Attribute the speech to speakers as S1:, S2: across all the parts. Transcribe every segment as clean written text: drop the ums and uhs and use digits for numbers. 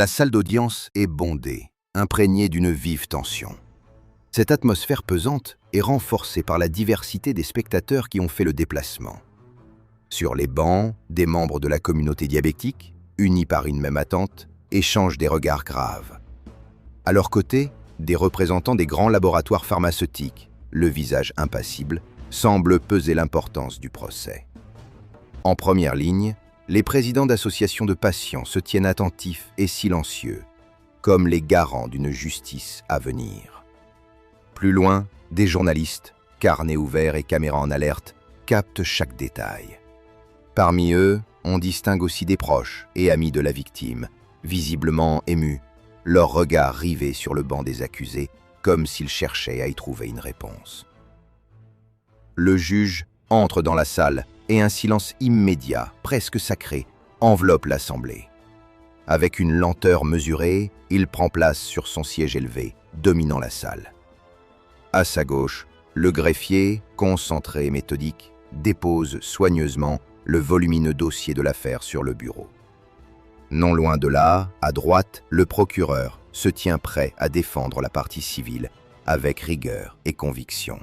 S1: La salle d'audience est bondée, imprégnée d'une vive tension. Cette atmosphère pesante est renforcée par la diversité des spectateurs qui ont fait le déplacement. Sur les bancs, des membres de la communauté diabétique, unis par une même attente, échangent des regards graves. À leur côté, des représentants des grands laboratoires pharmaceutiques, le visage impassible, semblent peser l'importance du procès. En première ligne, les présidents d'associations de patients se tiennent attentifs et silencieux, comme les garants d'une justice à venir. Plus loin, des journalistes, carnets ouverts et caméras en alerte, captent chaque détail. Parmi eux, on distingue aussi des proches et amis de la victime, visiblement émus, leurs regards rivés sur le banc des accusés, comme s'ils cherchaient à y trouver une réponse. Le juge entre dans la salle et un silence immédiat, presque sacré, enveloppe l'assemblée. Avec une lenteur mesurée, il prend place sur son siège élevé, dominant la salle. À sa gauche, le greffier, concentré et méthodique, dépose soigneusement le volumineux dossier de l'affaire sur le bureau. Non loin de là, à droite, le procureur se tient prêt à défendre la partie civile avec rigueur et conviction.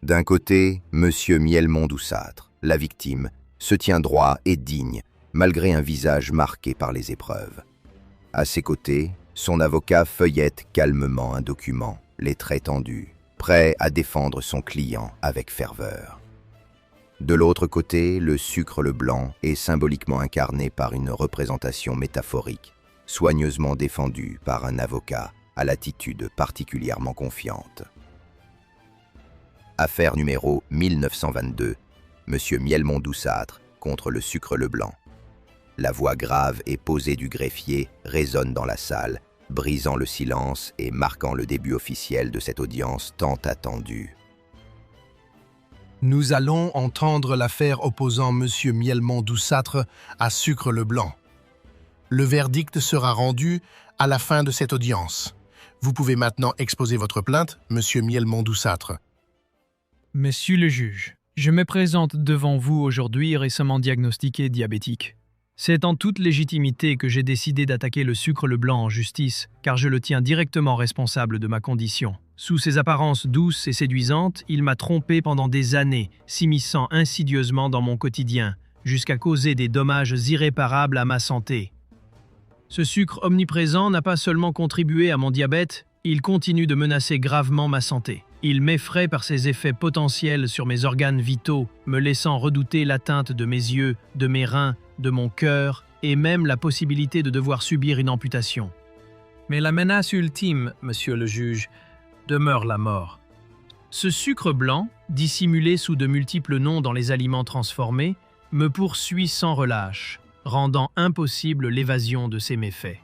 S1: D'un côté, M. Mielmont-Doussâtre, la victime, se tient droit et digne, malgré un visage marqué par les épreuves. À ses côtés, son avocat feuillette calmement un document, les traits tendus, prêt à défendre son client avec ferveur. De l'autre côté, le sucre le blanc est symboliquement incarné par une représentation métaphorique, soigneusement défendue par un avocat à l'attitude particulièrement confiante. Affaire numéro 1922, M. Mielmont-Doussâtre contre le sucre le blanc. La voix grave et posée du greffier résonne dans la salle, brisant le silence et marquant le début officiel de cette audience tant attendue.
S2: Nous allons entendre l'affaire opposant M. Mielmont-Doussâtre à sucre le blanc. Le verdict sera rendu à la fin de cette audience. Vous pouvez maintenant exposer votre plainte, M. Mielmont-Doussâtre.
S3: Monsieur le juge, je me présente devant vous aujourd'hui récemment diagnostiqué diabétique. C'est en toute légitimité que j'ai décidé d'attaquer le sucre le blanc en justice, car je le tiens directement responsable de ma condition. Sous ses apparences douces et séduisantes, il m'a trompé pendant des années, s'immisçant insidieusement dans mon quotidien, jusqu'à causer des dommages irréparables à ma santé. Ce sucre omniprésent n'a pas seulement contribué à mon diabète, il continue de menacer gravement ma santé. Il m'effraie par ses effets potentiels sur mes organes vitaux, me laissant redouter l'atteinte de mes yeux, de mes reins, de mon cœur, et même la possibilité de devoir subir une amputation. Mais la menace ultime, monsieur le juge, demeure la mort. Ce sucre blanc, dissimulé sous de multiples noms dans les aliments transformés, me poursuit sans relâche, rendant impossible l'évasion de ses méfaits.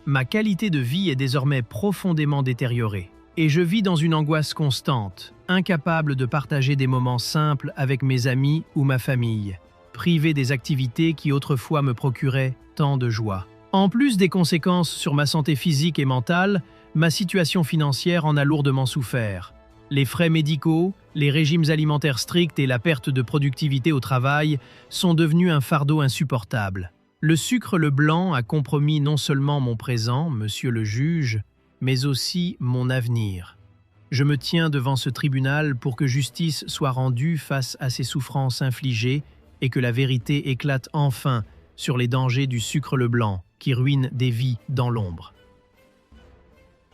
S3: Ma qualité de vie est désormais profondément détériorée, et je vis dans une angoisse constante, incapable de partager des moments simples avec mes amis ou ma famille, privé des activités qui autrefois me procuraient tant de joie. En plus des conséquences sur ma santé physique et mentale, ma situation financière en a lourdement souffert. Les frais médicaux, les régimes alimentaires stricts et la perte de productivité au travail sont devenus un fardeau insupportable. Le sucre le blanc a compromis non seulement mon présent, monsieur le juge, mais aussi mon avenir. Je me tiens devant ce tribunal pour que justice soit rendue face à ces souffrances infligées et que la vérité éclate enfin sur les dangers du sucre le blanc qui ruine des vies dans l'ombre.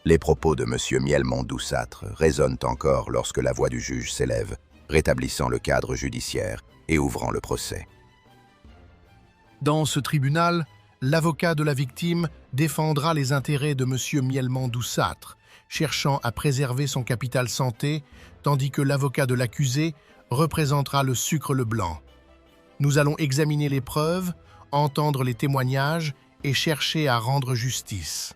S1: Les propos de M. Mielmont-Doussâtre résonnent encore lorsque la voix du juge s'élève, rétablissant le cadre judiciaire et ouvrant le procès.
S2: Dans ce tribunal, l'avocat de la victime défendra les intérêts de M. Mielmont-Doussâtre, cherchant à préserver son capital santé, tandis que l'avocat de l'accusé représentera le sucre le blanc. Nous allons examiner les preuves, entendre les témoignages et chercher à rendre justice.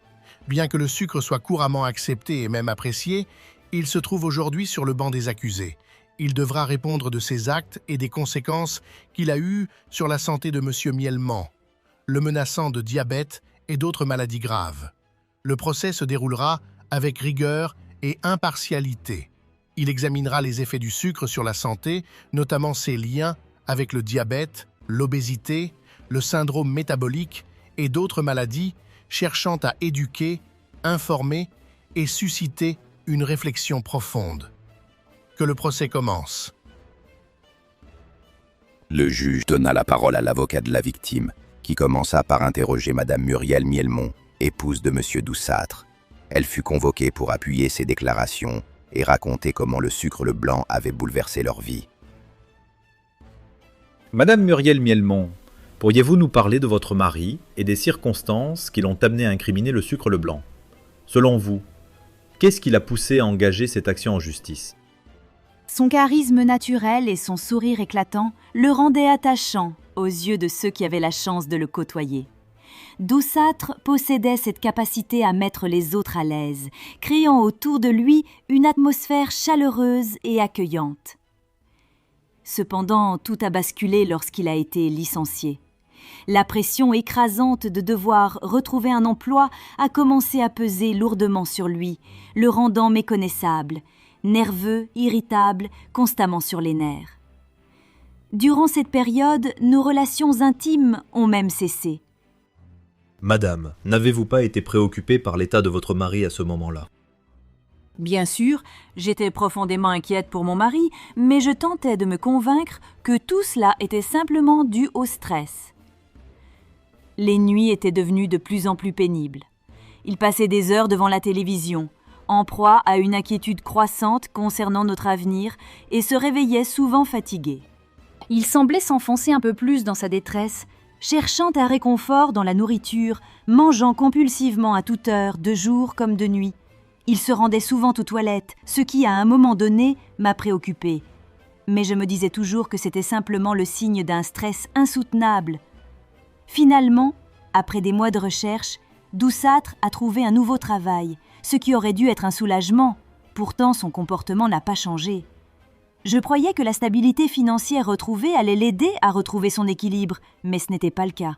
S2: Bien que le sucre soit couramment accepté et même apprécié, il se trouve aujourd'hui sur le banc des accusés. Il devra répondre de ses actes et des conséquences qu'il a eues sur la santé de M. Mielman, le menaçant de diabète et d'autres maladies graves. Le procès se déroulera avec rigueur et impartialité. Il examinera les effets du sucre sur la santé, notamment ses liens avec le diabète, l'obésité, le syndrome métabolique et d'autres maladies, cherchant à éduquer, informer et susciter une réflexion profonde. Que le procès commence.
S1: Le juge donna la parole à l'avocat de la victime, qui commença par interroger Madame Muriel Mielmont, épouse de Monsieur Doussâtre. Elle fut convoquée pour appuyer ses déclarations et raconter comment le sucre le blanc avait bouleversé leur vie.
S4: Madame Muriel Mielmont, pourriez-vous nous parler de votre mari et des circonstances qui l'ont amené à incriminer le sucre le blanc? Selon vous, qu'est-ce qui l'a poussé à engager cette action en justice?
S5: Son charisme naturel et son sourire éclatant le rendaient attachant aux yeux de ceux qui avaient la chance de le côtoyer. Doussâtre possédait cette capacité à mettre les autres à l'aise, créant autour de lui une atmosphère chaleureuse et accueillante. Cependant, tout a basculé lorsqu'il a été licencié. La pression écrasante de devoir retrouver un emploi a commencé à peser lourdement sur lui, le rendant méconnaissable, nerveux, irritable, constamment sur les nerfs. Durant cette période, nos relations intimes ont même cessé.
S4: Madame, n'avez-vous pas été préoccupée par l'état de votre mari à ce moment-là?
S5: Bien sûr, j'étais profondément inquiète pour mon mari, mais je tentais de me convaincre que tout cela était simplement dû au stress. Les nuits étaient devenues de plus en plus pénibles. Il passait des heures devant la télévision, en proie à une inquiétude croissante concernant notre avenir, et se réveillait souvent fatigué. Il semblait s'enfoncer un peu plus dans sa détresse, cherchant un réconfort dans la nourriture, mangeant compulsivement à toute heure, de jour comme de nuit. Il se rendait souvent aux toilettes, ce qui, à un moment donné, m'a préoccupée. Mais je me disais toujours que c'était simplement le signe d'un stress insoutenable. Finalement, après des mois de recherche, Doussâtre a trouvé un nouveau travail, ce qui aurait dû être un soulagement. Pourtant, son comportement n'a pas changé. Je croyais que la stabilité financière retrouvée allait l'aider à retrouver son équilibre, mais ce n'était pas le cas.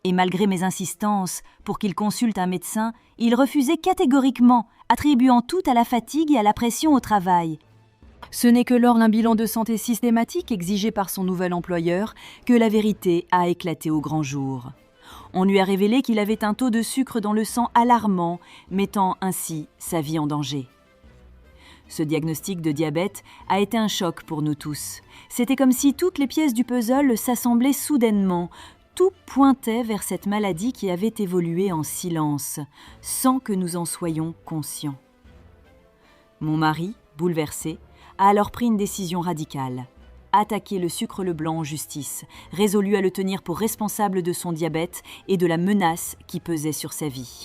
S5: Et malgré mes insistances pour qu'il consulte un médecin, il refusait catégoriquement, attribuant tout à la fatigue et à la pression au travail. Ce n'est que lors d'un bilan de santé systématique exigé par son nouvel employeur que la vérité a éclaté au grand jour. On lui a révélé qu'il avait un taux de sucre dans le sang alarmant, mettant ainsi sa vie en danger. Ce diagnostic de diabète a été un choc pour nous tous. C'était comme si toutes les pièces du puzzle s'assemblaient soudainement. Tout pointait vers cette maladie qui avait évolué en silence, sans que nous en soyons conscients. Mon mari, bouleversé, a alors pris une décision radicale. Attaquer le sucre le blanc en justice, résolu à le tenir pour responsable de son diabète et de la menace qui pesait sur sa vie.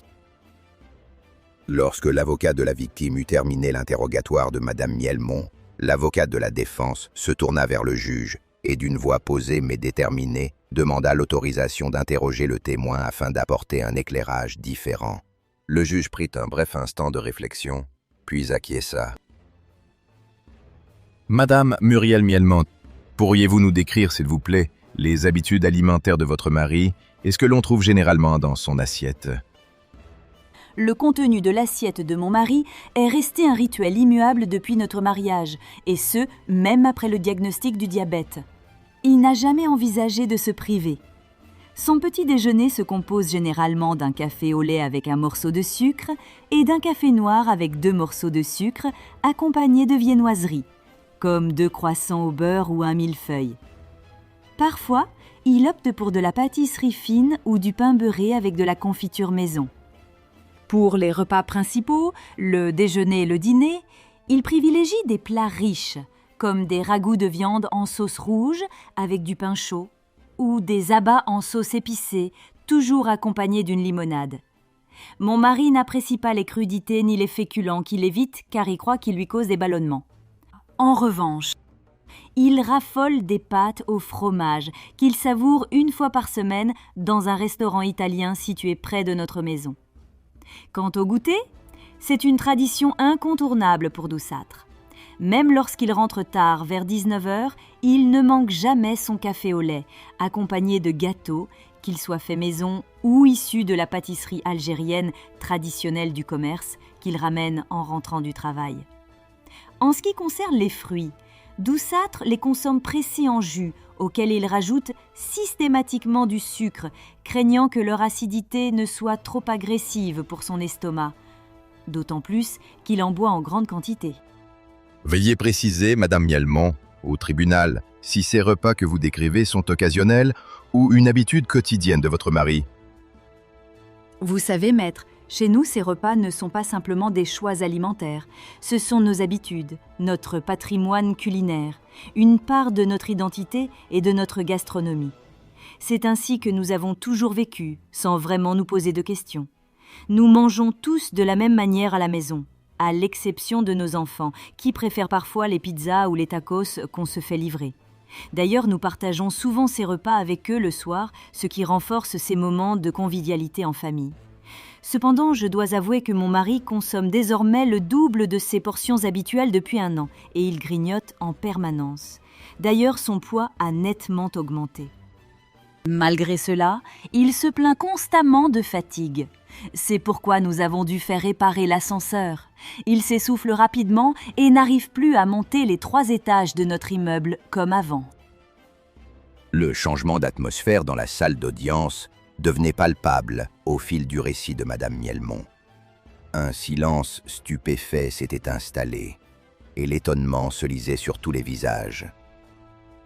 S1: Lorsque l'avocat de la victime eut terminé l'interrogatoire de Madame Mielmont, l'avocat de la défense se tourna vers le juge et d'une voix posée mais déterminée, demanda l'autorisation d'interroger le témoin afin d'apporter un éclairage différent. Le juge prit un bref instant de réflexion, puis acquiesça. Madame Muriel Mielmont, pourriez-vous nous décrire, s'il vous plaît, les habitudes alimentaires de votre mari et ce que l'on trouve généralement dans son assiette?
S5: Le contenu de l'assiette de mon mari est resté un rituel immuable depuis notre mariage, et ce, même après le diagnostic du diabète. Il n'a jamais envisagé de se priver. Son petit déjeuner se compose généralement d'un café au lait avec un morceau de sucre et d'un café noir avec 2 morceaux de sucre accompagnés de viennoiseries, comme 2 croissants au beurre ou un millefeuille. Parfois, il opte pour de la pâtisserie fine ou du pain beurré avec de la confiture maison. Pour les repas principaux, le déjeuner et le dîner, il privilégie des plats riches, comme des ragoûts de viande en sauce rouge avec du pain chaud, ou des abats en sauce épicée, toujours accompagnés d'une limonade. Mon mari n'apprécie pas les crudités ni les féculents qu'il évite car il croit qu'ils lui causent des ballonnements. En revanche, il raffole des pâtes au fromage qu'il savoure une fois par semaine dans un restaurant italien situé près de notre maison. Quant au goûter, c'est une tradition incontournable pour Doussâtre. Même lorsqu'il rentre tard, vers 19h, il ne manque jamais son café au lait, accompagné de gâteaux, qu'ils soient faits maison ou issus de la pâtisserie algérienne traditionnelle du commerce qu'il ramène en rentrant du travail. En ce qui concerne les fruits, Doussâtre les consomme pressés en jus, auxquels il rajoute systématiquement du sucre, craignant que leur acidité ne soit trop agressive pour son estomac, d'autant plus qu'il en boit en grande quantité.
S1: Veuillez préciser, Madame Mialmont, au tribunal, si ces repas que vous décrivez sont occasionnels ou une habitude quotidienne de votre mari.
S5: Vous savez, maître, chez nous, ces repas ne sont pas simplement des choix alimentaires. Ce sont nos habitudes, notre patrimoine culinaire, une part de notre identité et de notre gastronomie. C'est ainsi que nous avons toujours vécu, sans vraiment nous poser de questions. Nous mangeons tous de la même manière à la maison, à l'exception de nos enfants, qui préfèrent parfois les pizzas ou les tacos qu'on se fait livrer. D'ailleurs, nous partageons souvent ces repas avec eux le soir, ce qui renforce ces moments de convivialité en famille. Cependant, je dois avouer que mon mari consomme désormais le double de ses portions habituelles depuis 1 an, et il grignote en permanence. D'ailleurs, son poids a nettement augmenté. Malgré cela, il se plaint constamment de fatigue. C'est pourquoi nous avons dû faire réparer l'ascenseur. Il s'essouffle rapidement et n'arrive plus à monter les 3 étages de notre immeuble comme avant.
S1: Le changement d'atmosphère dans la salle d'audience devenait palpable au fil du récit de Madame Mialmont. Un silence stupéfait s'était installé et l'étonnement se lisait sur tous les visages.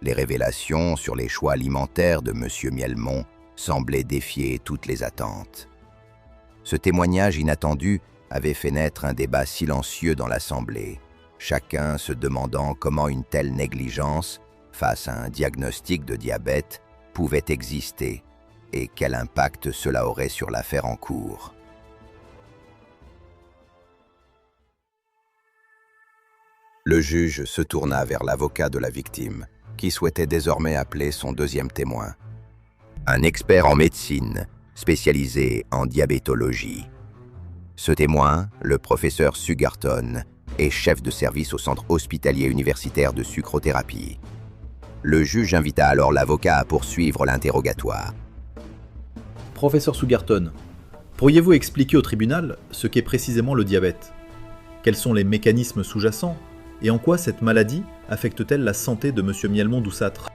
S1: Les révélations sur les choix alimentaires de Monsieur Mialmont semblaient défier toutes les attentes. Ce témoignage inattendu avait fait naître un débat silencieux dans l'Assemblée, chacun se demandant comment une telle négligence, face à un diagnostic de diabète, pouvait exister et quel impact cela aurait sur l'affaire en cours. Le juge se tourna vers l'avocat de la victime, qui souhaitait désormais appeler son deuxième témoin. Un expert en médecine, spécialisé en diabétologie. Ce témoin, le professeur Sugarton, est chef de service au centre hospitalier universitaire de sucrothérapie. Le juge invita alors l'avocat à poursuivre l'interrogatoire.
S4: Professeur Sugarton, pourriez-vous expliquer au tribunal ce qu'est précisément le diabète? Quels sont les mécanismes sous-jacents et en quoi cette maladie affecte-t-elle la santé de M. Mialmont Doussâtre?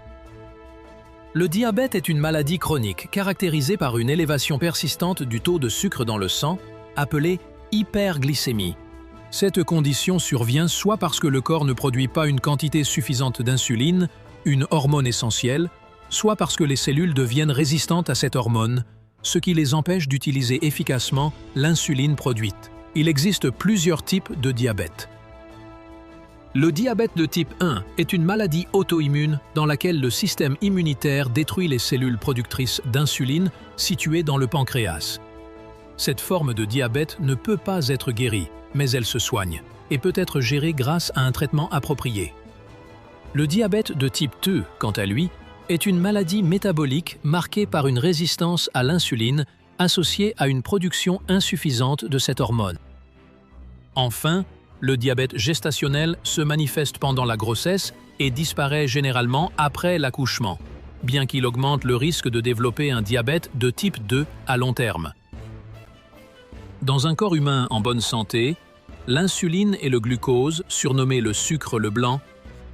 S6: Le diabète est une maladie chronique caractérisée par une élévation persistante du taux de sucre dans le sang, appelée hyperglycémie. Cette condition survient soit parce que le corps ne produit pas une quantité suffisante d'insuline, une hormone essentielle, soit parce que les cellules deviennent résistantes à cette hormone, ce qui les empêche d'utiliser efficacement l'insuline produite. Il existe plusieurs types de diabète. Le diabète de type 1 est une maladie auto-immune dans laquelle le système immunitaire détruit les cellules productrices d'insuline situées dans le pancréas. Cette forme de diabète ne peut pas être guérie, mais elle se soigne et peut être gérée grâce à un traitement approprié. Le diabète de type 2, quant à lui, est une maladie métabolique marquée par une résistance à l'insuline associée à une production insuffisante de cette hormone. Enfin, le diabète gestationnel se manifeste pendant la grossesse et disparaît généralement après l'accouchement, bien qu'il augmente le risque de développer un diabète de type 2 à long terme. Dans un corps humain en bonne santé, l'insuline et le glucose, surnommés le sucre le blanc,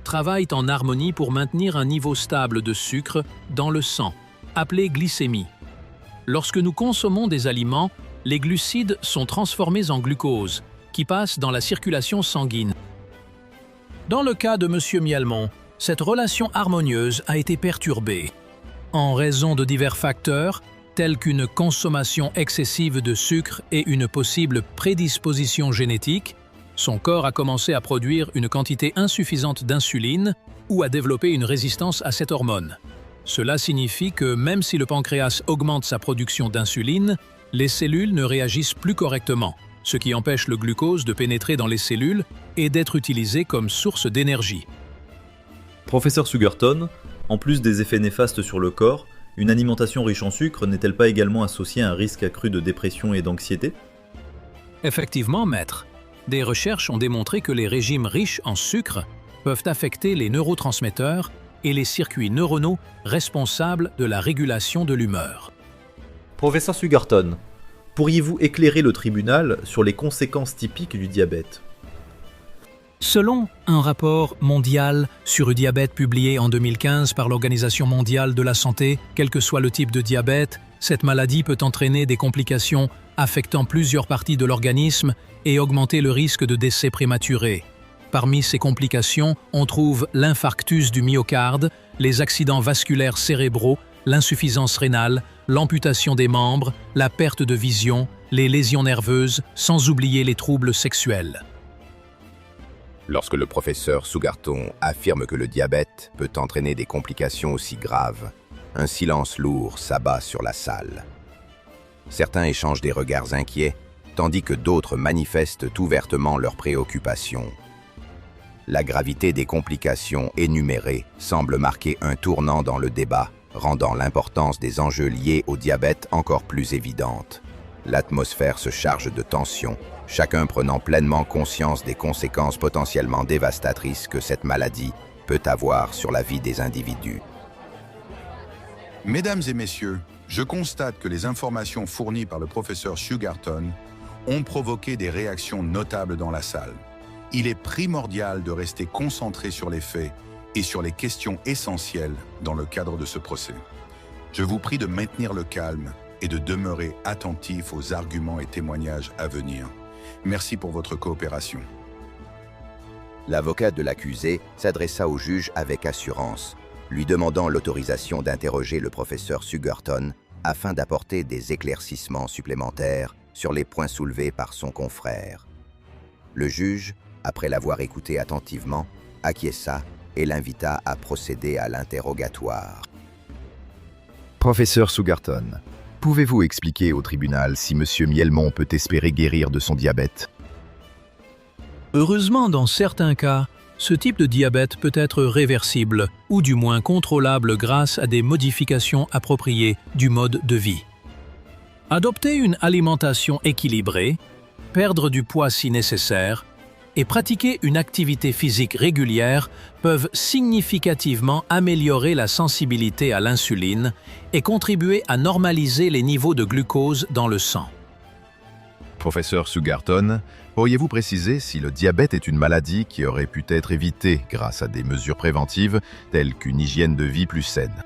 S6: travaillent en harmonie pour maintenir un niveau stable de sucre dans le sang, appelé glycémie. Lorsque nous consommons des aliments, les glucides sont transformés en glucose, qui passe dans la circulation sanguine. Dans le cas de M. Mialmont, cette relation harmonieuse a été perturbée. En raison de divers facteurs, tels qu'une consommation excessive de sucre et une possible prédisposition génétique, son corps a commencé à produire une quantité insuffisante d'insuline ou à développer une résistance à cette hormone. Cela signifie que même si le pancréas augmente sa production d'insuline, les cellules ne réagissent plus correctement, ce qui empêche le glucose de pénétrer dans les cellules et d'être utilisé comme source d'énergie.
S4: Professeur Sugarton, en plus des effets néfastes sur le corps, une alimentation riche en sucre n'est-elle pas également associée à un risque accru de dépression et d'anxiété?
S6: Effectivement, maître. Des recherches ont démontré que les régimes riches en sucre peuvent affecter les neurotransmetteurs et les circuits neuronaux responsables de la régulation de l'humeur.
S4: Professeur Sugarton, pourriez-vous éclairer le tribunal sur les conséquences typiques du diabète?
S6: Selon un rapport mondial sur le diabète publié en 2015 par l'Organisation mondiale de la santé, quel que soit le type de diabète, cette maladie peut entraîner des complications affectant plusieurs parties de l'organisme et augmenter le risque de décès prématuré. Parmi ces complications, on trouve l'infarctus du myocarde, les accidents vasculaires cérébraux, l'insuffisance rénale, l'amputation des membres, la perte de vision, les lésions nerveuses, sans oublier les troubles sexuels.
S1: Lorsque le professeur Sugarton affirme que le diabète peut entraîner des complications aussi graves, un silence lourd s'abat sur la salle. Certains échangent des regards inquiets, tandis que d'autres manifestent ouvertement leurs préoccupations. La gravité des complications énumérées semble marquer un tournant dans le débat, rendant l'importance des enjeux liés au diabète encore plus évidente. L'atmosphère se charge de tension, chacun prenant pleinement conscience des conséquences potentiellement dévastatrices que cette maladie peut avoir sur la vie des individus.
S7: Mesdames et messieurs, je constate que les informations fournies par le professeur Sugarton ont provoqué des réactions notables dans la salle. Il est primordial de rester concentré sur les faits et sur les questions essentielles dans le cadre de ce procès. Je vous prie de maintenir le calme et de demeurer attentif aux arguments et témoignages à venir. Merci pour votre coopération.
S1: L'avocat de l'accusé s'adressa au juge avec assurance, lui demandant l'autorisation d'interroger le professeur Sugarton afin d'apporter des éclaircissements supplémentaires sur les points soulevés par son confrère. Le juge, après l'avoir écouté attentivement, acquiesça et l'invita à procéder à l'interrogatoire.
S8: Professeur Sugarton, pouvez-vous expliquer au tribunal si M. Miellmont peut espérer guérir de son diabète?
S6: Heureusement, dans certains cas, ce type de diabète peut être réversible ou du moins contrôlable grâce à des modifications appropriées du mode de vie. Adopter une alimentation équilibrée, perdre du poids si nécessaire et pratiquer une activité physique régulière peuvent significativement améliorer la sensibilité à l'insuline et contribuer à normaliser les niveaux de glucose dans le sang.
S8: Professeur Sugarton, pourriez-vous préciser si le diabète est une maladie qui aurait pu être évitée grâce à des mesures préventives telles qu'une hygiène de vie plus saine?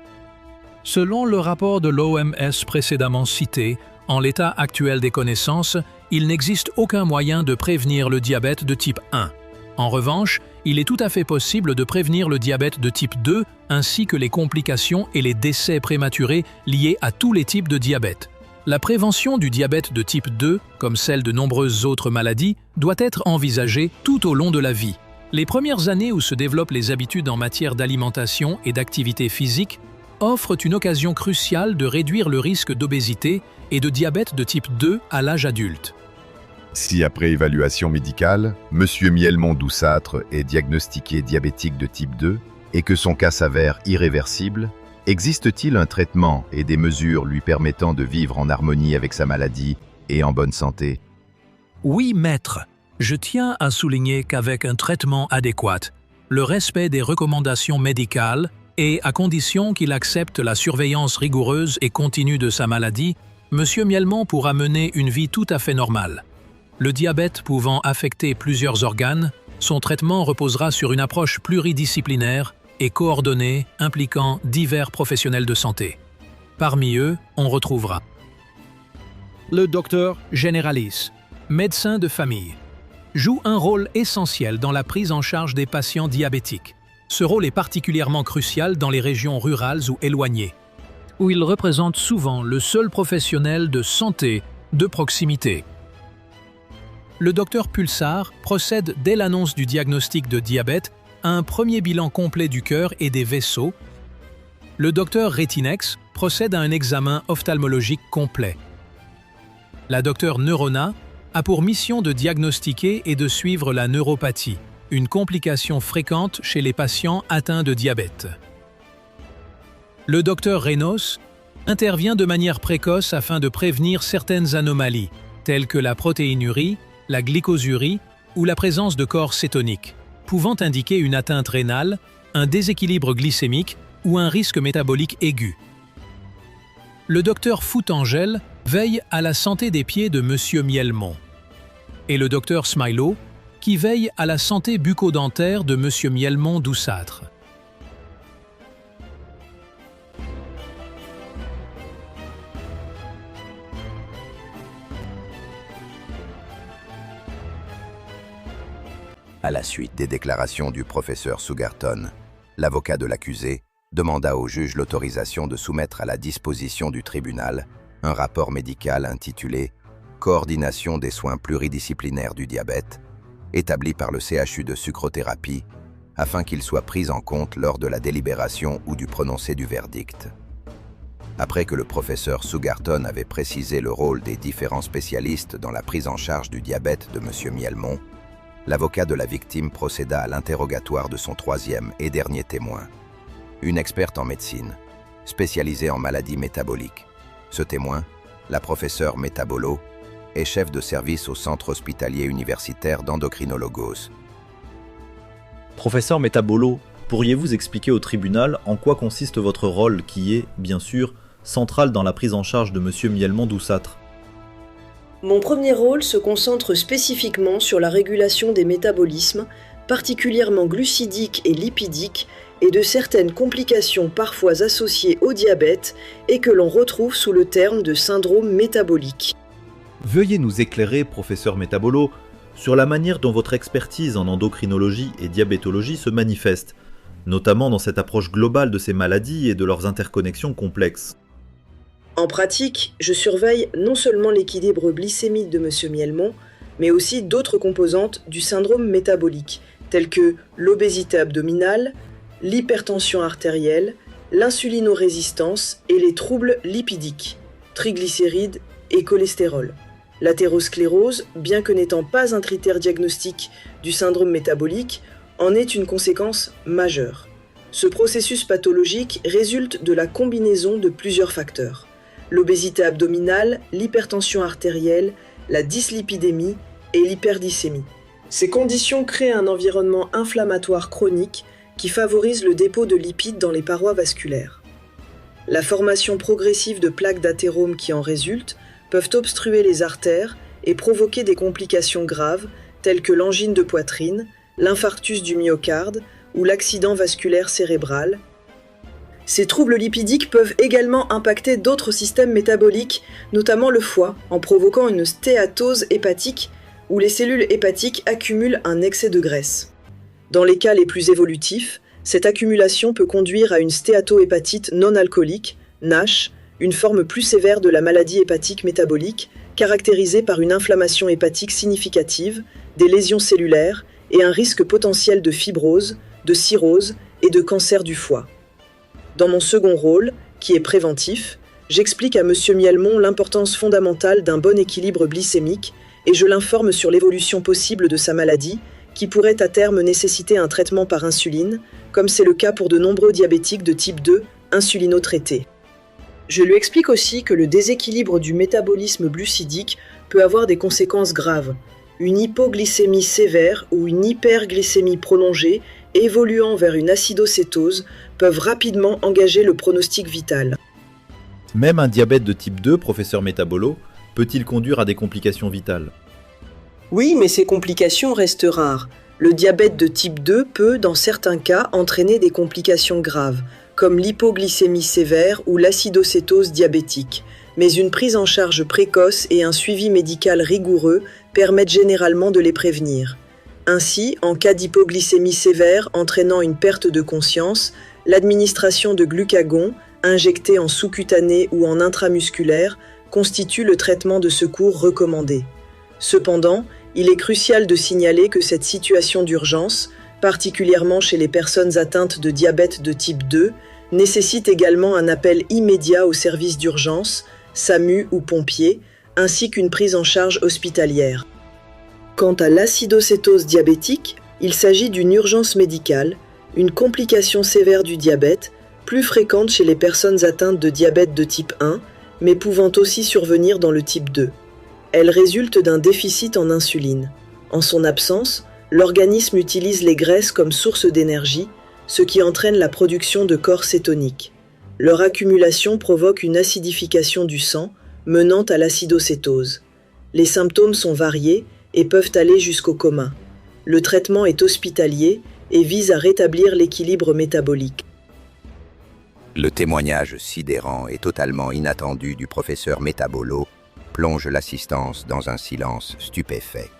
S6: Selon le rapport de l'OMS précédemment cité, en l'état actuel des connaissances, il n'existe aucun moyen de prévenir le diabète de type 1. En revanche, il est tout à fait possible de prévenir le diabète de type 2 ainsi que les complications et les décès prématurés liés à tous les types de diabète. La prévention du diabète de type 2, comme celle de nombreuses autres maladies, doit être envisagée tout au long de la vie. Les premières années où se développent les habitudes en matière d'alimentation et d'activité physique offrent une occasion cruciale de réduire le risque d'obésité et de diabète de type 2 à l'âge adulte.
S8: Si après évaluation médicale, M. Miellmont-Doussâtre est diagnostiqué diabétique de type 2 et que son cas s'avère irréversible, existe-t-il un traitement et des mesures lui permettant de vivre en harmonie avec sa maladie et en bonne santé?
S6: Oui, maître. Je tiens à souligner qu'avec un traitement adéquat, le respect des recommandations médicales et à condition qu'il accepte la surveillance rigoureuse et continue de sa maladie, M. Miellmont pourra mener une vie tout à fait normale. Le diabète pouvant affecter plusieurs organes, son traitement reposera sur une approche pluridisciplinaire et coordonnée impliquant divers professionnels de santé. Parmi eux, on retrouvera le docteur généraliste, médecin de famille, joue un rôle essentiel dans la prise en charge des patients diabétiques. Ce rôle est particulièrement crucial dans les régions rurales ou éloignées, où il représente souvent le seul professionnel de santé de proximité. Le docteur Pulsar procède dès l'annonce du diagnostic de diabète à un premier bilan complet du cœur et des vaisseaux. Le docteur Retinex procède à un examen ophtalmologique complet. La docteure Neurona a pour mission de diagnostiquer et de suivre la neuropathie, une complication fréquente chez les patients atteints de diabète. Le docteur Renos intervient de manière précoce afin de prévenir certaines anomalies, telles que la protéinurie, la glycosurie ou la présence de corps cétoniques, pouvant indiquer une atteinte rénale, un déséquilibre glycémique ou un risque métabolique aigu. Le docteur Foutangel veille à la santé des pieds de M. Mielmont, et le docteur Smilo qui veille à la santé bucco-dentaire de M. Mielmont-Doussâtre.
S1: À la suite des déclarations du professeur Sugarton, l'avocat de l'accusé demanda au juge l'autorisation de soumettre à la disposition du tribunal un rapport médical intitulé « Coordination des soins pluridisciplinaires du diabète » établi par le CHU de sucrothérapie afin qu'il soit pris en compte lors de la délibération ou du prononcé du verdict. Après que le professeur Sugarton avait précisé le rôle des différents spécialistes dans la prise en charge du diabète de M. Mielmont, l'avocat de la victime procéda à l'interrogatoire de son troisième et dernier témoin, une experte en médecine, spécialisée en maladies métaboliques. Ce témoin, la professeure Metabolo, est chef de service au Centre hospitalier universitaire d'endocrinologos.
S4: Professeur Metabolo, pourriez-vous expliquer au tribunal en quoi consiste votre rôle qui est, bien sûr, central dans la prise en charge de M. Mielmont-Doussâtre?
S9: Mon premier rôle se concentre spécifiquement sur la régulation des métabolismes, particulièrement glucidiques et lipidiques, et de certaines complications parfois associées au diabète et que l'on retrouve sous le terme de syndrome métabolique.
S4: Veuillez nous éclairer, professeur Metabolo, sur la manière dont votre expertise en endocrinologie et diabétologie se manifeste, notamment dans cette approche globale de ces maladies et de leurs interconnexions complexes.
S9: En pratique, je surveille non seulement l'équilibre glycémique de M. Mielmont, mais aussi d'autres composantes du syndrome métabolique, telles que l'obésité abdominale, l'hypertension artérielle, l'insulinorésistance et les troubles lipidiques, triglycérides et cholestérol. L'athérosclérose, bien que n'étant pas un critère diagnostique du syndrome métabolique, en est une conséquence majeure. Ce processus pathologique résulte de la combinaison de plusieurs facteurs: l'obésité abdominale, l'hypertension artérielle, la dyslipidémie et l'hyperglycémie. Ces conditions créent un environnement inflammatoire chronique qui favorise le dépôt de lipides dans les parois vasculaires. La formation progressive de plaques d'athérome qui en résultent peuvent obstruer les artères et provoquer des complications graves telles que l'angine de poitrine, l'infarctus du myocarde ou l'accident vasculaire cérébral. Ces troubles lipidiques peuvent également impacter d'autres systèmes métaboliques, notamment le foie, en provoquant une stéatose hépatique où les cellules hépatiques accumulent un excès de graisse. Dans les cas les plus évolutifs, cette accumulation peut conduire à une stéatohépatite non alcoolique, NASH, une forme plus sévère de la maladie hépatique métabolique, caractérisée par une inflammation hépatique significative, des lésions cellulaires et un risque potentiel de fibrose, de cirrhose et de cancer du foie. Dans mon second rôle, qui est préventif, j'explique à M. Mielmont l'importance fondamentale d'un bon équilibre glycémique et je l'informe sur l'évolution possible de sa maladie, qui pourrait à terme nécessiter un traitement par insuline, comme c'est le cas pour de nombreux diabétiques de type 2 insulinotraités. Je lui explique aussi que le déséquilibre du métabolisme glucidique peut avoir des conséquences graves. Une hypoglycémie sévère ou une hyperglycémie prolongée évoluant vers une acidocétose peuvent rapidement engager le pronostic vital.
S4: Même un diabète de type 2, professeur Metabolo, peut-il conduire à des complications vitales?
S9: Oui, mais ces complications restent rares. Le diabète de type 2 peut, dans certains cas, entraîner des complications graves, comme l'hypoglycémie sévère ou l'acidocétose diabétique. Mais une prise en charge précoce et un suivi médical rigoureux permettent généralement de les prévenir. Ainsi, en cas d'hypoglycémie sévère entraînant une perte de conscience, l'administration de glucagon, injecté en sous-cutané ou en intramusculaire, constitue le traitement de secours recommandé. Cependant, il est crucial de signaler que cette situation d'urgence, particulièrement chez les personnes atteintes de diabète de type 2, nécessite également un appel immédiat au service d'urgence, SAMU ou pompiers, ainsi qu'une prise en charge hospitalière. Quant à l'acidocétose diabétique, Il s'agit d'une urgence médicale, une complication sévère du diabète, plus fréquente chez les personnes atteintes de diabète de type 1, mais pouvant aussi survenir dans le type 2. Elle résulte d'un déficit en insuline. En son absence, l'organisme utilise les graisses comme source d'énergie, ce qui entraîne la production de corps cétoniques. Leur accumulation provoque une acidification du sang, menant à l'acidocétose. Les symptômes sont variés et peuvent aller jusqu'au coma. Le traitement est hospitalier et vise à rétablir l'équilibre métabolique.
S1: Le témoignage sidérant et totalement inattendu du professeur Metabolo plonge l'assistance dans un silence stupéfait.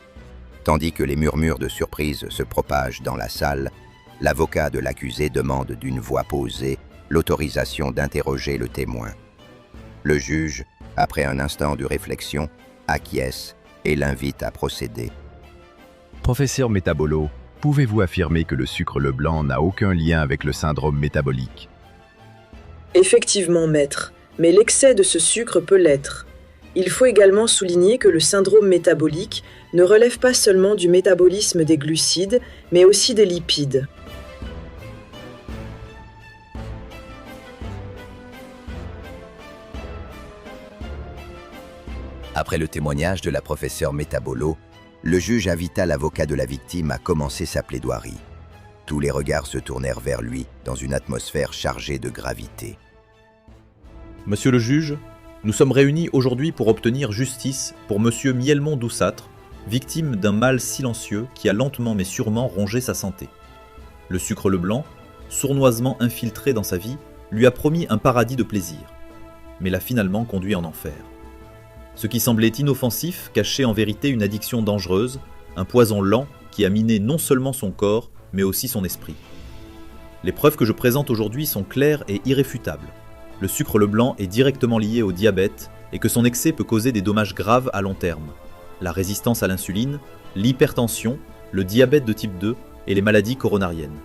S1: Tandis que les murmures de surprise se propagent dans la salle, l'avocat de l'accusé demande d'une voix posée l'autorisation d'interroger le témoin. Le juge, après un instant de réflexion, acquiesce et l'invite à procéder.
S8: Professeur Metabolo, pouvez-vous affirmer que le sucre Leblanc n'a aucun lien avec le syndrome métabolique?
S9: Effectivement, maître, mais l'excès de ce sucre peut l'être. Il faut également souligner que le syndrome métabolique ne relève pas seulement du métabolisme des glucides, mais aussi des lipides.
S1: Après le témoignage de la professeure Metabolo, le juge invita l'avocat de la victime à commencer sa plaidoirie. Tous les regards se tournèrent vers lui dans une atmosphère chargée de gravité.
S4: Monsieur le juge, nous sommes réunis aujourd'hui pour obtenir justice pour monsieur Mielmon Doussâtre, victime d'un mal silencieux qui a lentement mais sûrement rongé sa santé. Le sucre Leblanc, sournoisement infiltré dans sa vie, lui a promis un paradis de plaisir, mais l'a finalement conduit en enfer. Ce qui semblait inoffensif cachait en vérité une addiction dangereuse, un poison lent qui a miné non seulement son corps, mais aussi son esprit. Les preuves que je présente aujourd'hui sont claires et irréfutables. Le sucre Leblanc est directement lié au diabète et que son excès peut causer des dommages graves à long terme. La résistance à l'insuline, l'hypertension, le diabète de type 2 et les maladies coronariennes.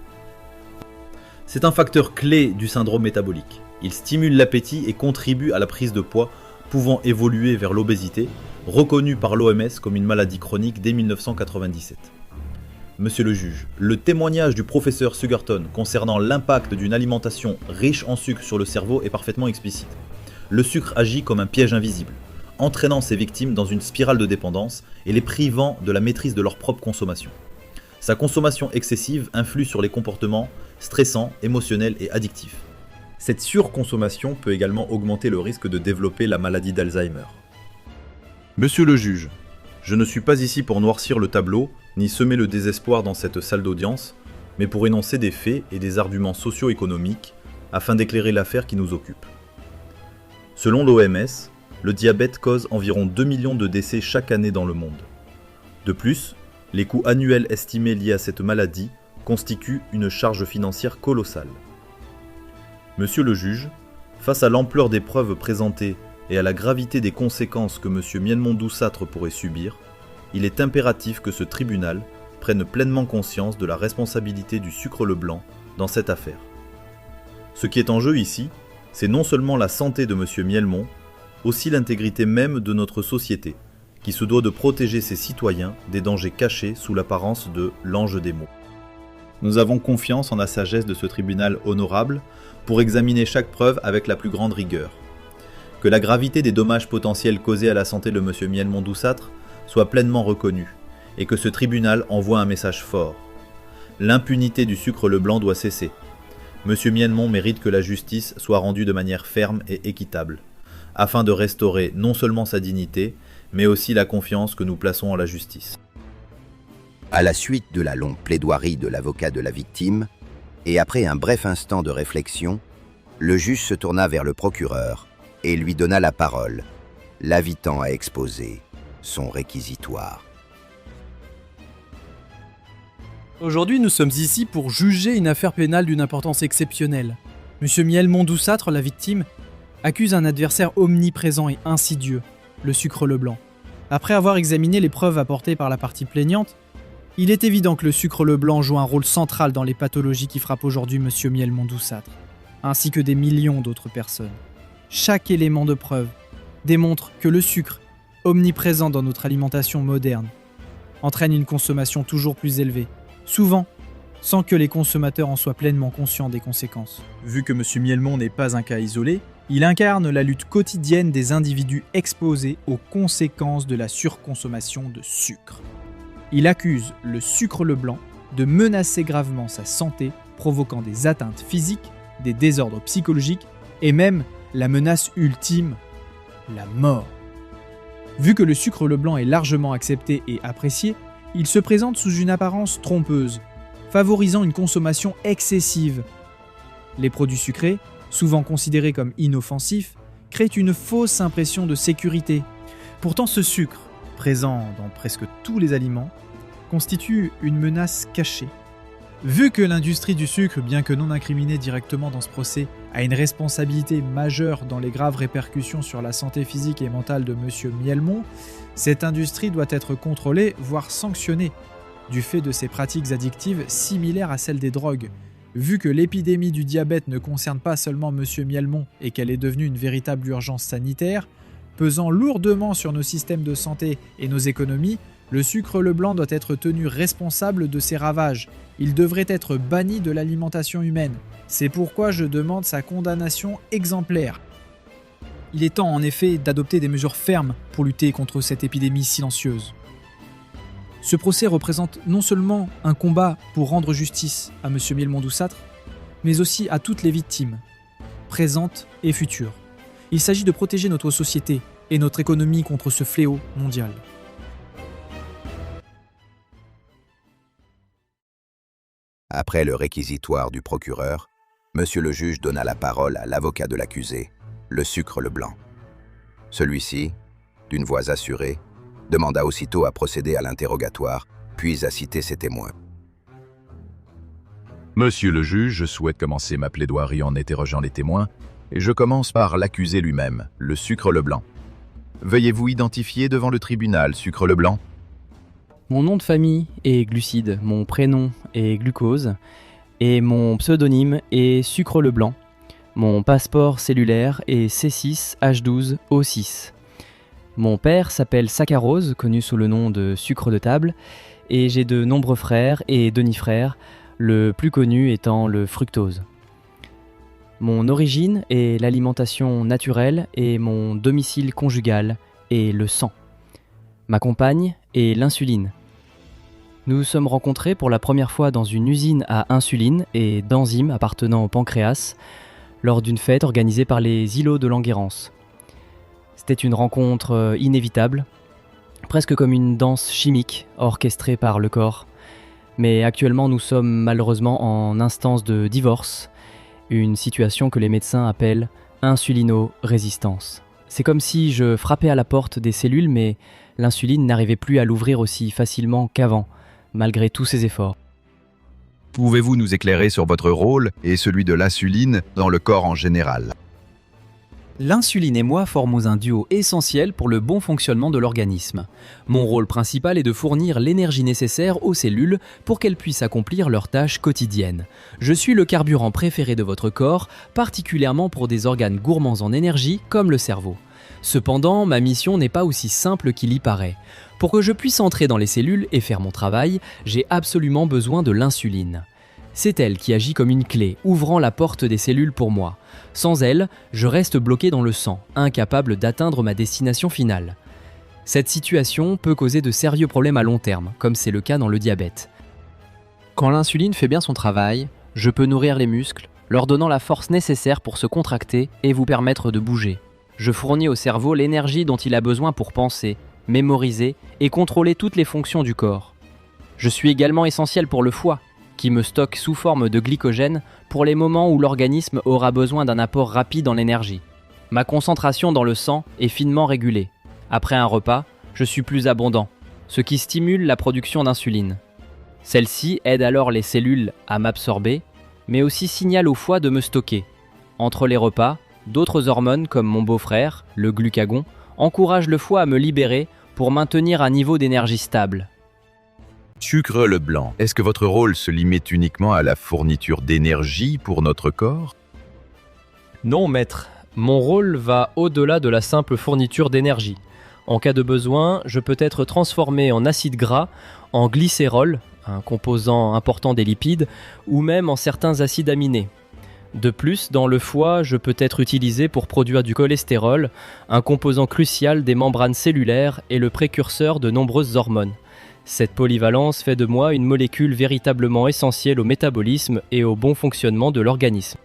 S4: C'est un facteur clé du syndrome métabolique. Il stimule l'appétit et contribue à la prise de poids, pouvant évoluer vers l'obésité, reconnue par l'OMS comme une maladie chronique dès 1997. Monsieur le juge, le témoignage du professeur Sugarton concernant l'impact d'une alimentation riche en sucre sur le cerveau est parfaitement explicite. Le sucre agit comme un piège invisible, entraînant ses victimes dans une spirale de dépendance et les privant de la maîtrise de leur propre consommation. Sa consommation excessive influe sur les comportements stressants, émotionnels et addictifs. Cette surconsommation peut également augmenter le risque de développer la maladie d'Alzheimer. Monsieur le juge, je ne suis pas ici pour noircir le tableau, ni semer le désespoir dans cette salle d'audience, mais pour énoncer des faits et des arguments socio-économiques afin d'éclairer l'affaire qui nous occupe. Selon l'OMS, le diabète cause environ 2 millions de décès chaque année dans le monde. De plus, les coûts annuels estimés liés à cette maladie constituent une charge financière colossale. Monsieur le juge, face à l'ampleur des preuves présentées et à la gravité des conséquences que monsieur Mielmon Doussâtre pourrait subir, il est impératif que ce tribunal prenne pleinement conscience de la responsabilité du sucre Leblanc dans cette affaire. Ce qui est en jeu ici, c'est non seulement la santé de monsieur Mielmon, aussi l'intégrité même de notre société, qui se doit de protéger ses citoyens des dangers cachés sous l'apparence de l'ange des mots. Nous avons confiance en la sagesse de ce tribunal honorable pour examiner chaque preuve avec la plus grande rigueur. Que la gravité des dommages potentiels causés à la santé de monsieur Mielmon Doussâtre soit pleinement reconnue et que ce tribunal envoie un message fort. L'impunité du sucre Leblanc doit cesser. Monsieur Mielmon mérite que la justice soit rendue de manière ferme et équitable, afin de restaurer non seulement sa dignité, mais aussi la confiance que nous plaçons en la justice.
S1: À la suite de la longue plaidoirie de l'avocat de la victime, et après un bref instant de réflexion, le juge se tourna vers le procureur et lui donna la parole, l'invitant à exposer son réquisitoire.
S10: Aujourd'hui, nous sommes ici pour juger une affaire pénale d'une importance exceptionnelle. Monsieur Mielmon Doussâtre, la victime, accuse un adversaire omniprésent et insidieux, le sucre Leblanc. Après avoir examiné les preuves apportées par la partie plaignante, il est évident que le sucre Leblanc joue un rôle central dans les pathologies qui frappent aujourd'hui monsieur Mielmon Doussâtre, ainsi que des millions d'autres personnes. Chaque élément de preuve démontre que le sucre, omniprésent dans notre alimentation moderne, entraîne une consommation toujours plus élevée, souvent sans que les consommateurs en soient pleinement conscients des conséquences. Vu que M. Mielmont n'est pas un cas isolé, il incarne la lutte quotidienne des individus exposés aux conséquences de la surconsommation de sucre. Il accuse le sucre Leblanc de menacer gravement sa santé, provoquant des atteintes physiques, des désordres psychologiques et même la menace ultime, la mort. Vu que le sucre Leblanc est largement accepté et apprécié, il se présente sous une apparence trompeuse, favorisant une consommation excessive. Les produits sucrés, souvent considérés comme inoffensifs, créent une fausse impression de sécurité. Pourtant, ce sucre, présent dans presque tous les aliments, constitue une menace cachée. Vu que l'industrie du sucre, bien que non incriminée directement dans ce procès, a une responsabilité majeure dans les graves répercussions sur la santé physique et mentale de M. Mielmont, cette industrie doit être contrôlée, voire sanctionnée, du fait de ses pratiques addictives similaires à celles des drogues. Vu que l'épidémie du diabète ne concerne pas seulement M. Mielmont et qu'elle est devenue une véritable urgence sanitaire, pesant lourdement sur nos systèmes de santé et nos économies, le sucre Leblanc doit être tenu responsable de ses ravages. Il devrait être banni de l'alimentation humaine. C'est pourquoi je demande sa condamnation exemplaire. Il est temps en effet d'adopter des mesures fermes pour lutter contre cette épidémie silencieuse. Ce procès représente non seulement un combat pour rendre justice à M. Mielmont Doussâtre, mais aussi à toutes les victimes, présentes et futures. Il s'agit de protéger notre société et notre économie contre ce fléau mondial.
S1: Après le réquisitoire du procureur, Monsieur le juge donna la parole à l'avocat de l'accusé, le sucre Leblanc. Celui-ci, d'une voix assurée, demanda aussitôt à procéder à l'interrogatoire, puis à citer ses témoins.
S8: Monsieur le juge, je souhaite commencer ma plaidoirie en interrogeant les témoins, et je commence par l'accusé lui-même, le sucre Leblanc. Veuillez-vous identifier devant le tribunal, sucre Leblanc?
S11: Mon nom de famille est Glucide, mon prénom est Glucose, et mon pseudonyme est Sucre Leblanc. Mon passeport cellulaire est C6H12O6. Mon père s'appelle Saccharose, connu sous le nom de sucre de table, et j'ai de nombreux frères et demi-frères, le plus connu étant le fructose. Mon origine est l'alimentation naturelle et mon domicile conjugal est le sang. Ma compagne est l'insuline. Nous sommes rencontrés pour la première fois dans une usine à insuline et d'enzymes appartenant au pancréas lors d'une fête organisée par les îlots de Languérance. C'était une rencontre inévitable, presque comme une danse chimique orchestrée par le corps. Mais actuellement, nous sommes malheureusement en instance de divorce, une situation que les médecins appellent insulino-résistance. C'est comme si je frappais à la porte des cellules, mais l'insuline n'arrivait plus à l'ouvrir aussi facilement qu'avant, malgré tous ses efforts.
S8: Pouvez-vous nous éclairer sur votre rôle et celui de l'insuline dans le corps en général?
S11: L'insuline et moi formons un duo essentiel pour le bon fonctionnement de l'organisme. Mon rôle principal est de fournir l'énergie nécessaire aux cellules pour qu'elles puissent accomplir leurs tâches quotidiennes. Je suis le carburant préféré de votre corps, particulièrement pour des organes gourmands en énergie comme le cerveau. Cependant, ma mission n'est pas aussi simple qu'il y paraît. Pour que je puisse entrer dans les cellules et faire mon travail, j'ai absolument besoin de l'insuline. C'est elle qui agit comme une clé, ouvrant la porte des cellules pour moi. Sans elle, je reste bloqué dans le sang, incapable d'atteindre ma destination finale. Cette situation peut causer de sérieux problèmes à long terme, comme c'est le cas dans le diabète. Quand l'insuline fait bien son travail, je peux nourrir les muscles, leur donnant la force nécessaire pour se contracter et vous permettre de bouger. Je fournis au cerveau l'énergie dont il a besoin pour penser, mémoriser et contrôler toutes les fonctions du corps. Je suis également essentiel pour le foie, qui me stocke sous forme de glycogène pour les moments où l'organisme aura besoin d'un apport rapide en énergie. Ma concentration dans le sang est finement régulée. Après un repas, je suis plus abondant, ce qui stimule la production d'insuline. Celle-ci aide alors les cellules à m'absorber, mais aussi signale au foie de me stocker. Entre les repas, d'autres hormones comme mon beau-frère, le glucagon, encouragent le foie à me libérer pour maintenir un niveau d'énergie stable.
S8: Sucre Leblanc, est-ce que votre rôle se limite uniquement à la fourniture d'énergie pour notre corps?
S12: Non, maître. Mon rôle va au-delà de la simple fourniture d'énergie. En cas de besoin, je peux être transformé en acide gras, en glycérol, un composant important des lipides, ou même en certains acides aminés. De plus, dans le foie, je peux être utilisé pour produire du cholestérol, un composant crucial des membranes cellulaires et le précurseur de nombreuses hormones. Cette polyvalence fait de moi une molécule véritablement essentielle au métabolisme et au bon fonctionnement de l'organisme.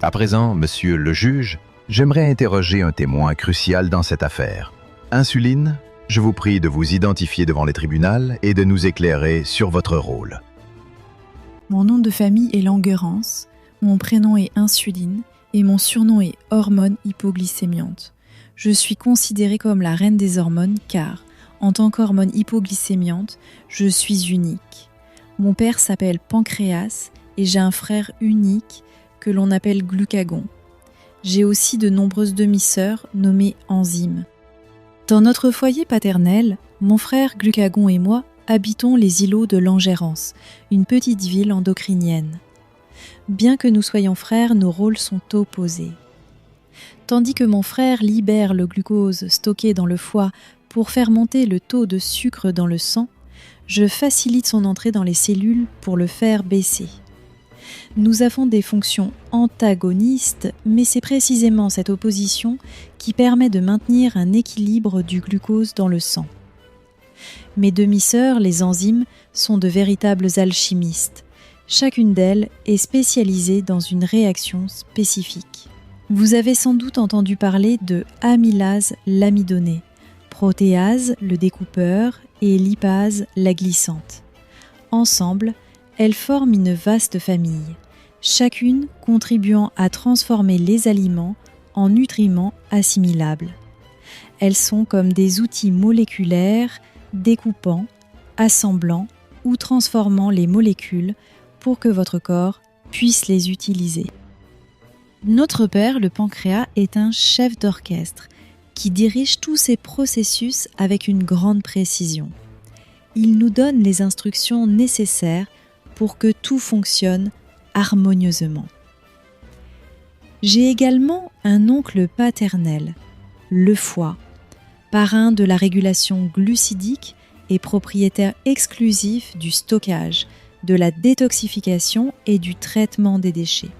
S8: À présent, monsieur le juge, j'aimerais interroger un témoin crucial dans cette affaire. Insuline, je vous prie de vous identifier devant les tribunaux et de nous éclairer sur votre rôle.
S13: Mon nom de famille est Languerance, mon prénom est Insuline et mon surnom est hormone hypoglycémiante. Je suis considérée comme la reine des hormones car, en tant qu'hormone hypoglycémiante, je suis unique. Mon père s'appelle Pancréas et j'ai un frère unique que l'on appelle Glucagon. J'ai aussi de nombreuses demi-sœurs nommées enzymes. Dans notre foyer paternel, mon frère Glucagon et moi habitons les îlots de Langérance, une petite ville endocrinienne. Bien que nous soyons frères, nos rôles sont opposés. Tandis que mon frère libère le glucose stocké dans le foie pour faire monter le taux de sucre dans le sang, je facilite son entrée dans les cellules pour le faire baisser. Nous avons des fonctions antagonistes, mais c'est précisément cette opposition qui permet de maintenir un équilibre du glucose dans le sang. Mes demi-sœurs, les enzymes, sont de véritables alchimistes. Chacune d'elles est spécialisée dans une réaction spécifique. Vous avez sans doute entendu parler de amylase l'amidonée, protéase, le découpeur, et lipase, la glissante. Ensemble, elles forment une vaste famille, chacune contribuant à transformer les aliments en nutriments assimilables. Elles sont comme des outils moléculaires découpant, assemblant ou transformant les molécules pour que votre corps puisse les utiliser. Notre père, le pancréas, est un chef d'orchestre qui dirige tous ces processus avec une grande précision. Il nous donne les instructions nécessaires pour que tout fonctionne harmonieusement. J'ai également un oncle paternel, le foie, parrain de la régulation glucidique et propriétaire exclusif du stockage, de la détoxification et du traitement des déchets.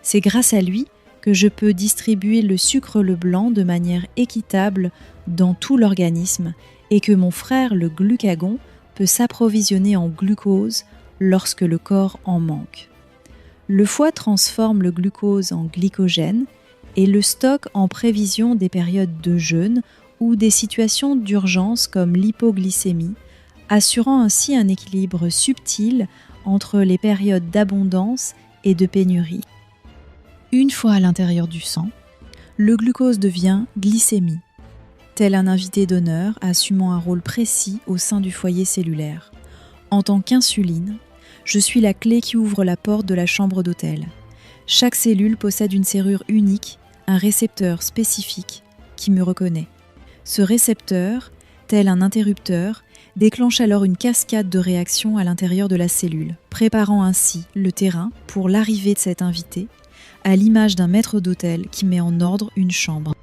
S13: C'est grâce à lui que je peux distribuer le sucre le blanc de manière équitable dans tout l'organisme et que mon frère le glucagon peut s'approvisionner en glucose lorsque le corps en manque. Le foie transforme le glucose en glycogène et le stocke en prévision des périodes de jeûne ou des situations d'urgence comme l'hypoglycémie, assurant ainsi un équilibre subtil entre les périodes d'abondance et de pénurie. Une fois à l'intérieur du sang, le glucose devient glycémie, tel un invité d'honneur assumant un rôle précis au sein du foyer cellulaire. En tant qu'insuline, je suis la clé qui ouvre la porte de la chambre d'hôtel. Chaque cellule possède une serrure unique, un récepteur spécifique qui me reconnaît. Ce récepteur, tel un interrupteur, déclenche alors une cascade de réactions à l'intérieur de la cellule, préparant ainsi le terrain pour l'arrivée de cet invité, à l'image d'un maître d'hôtel qui met en ordre une chambre.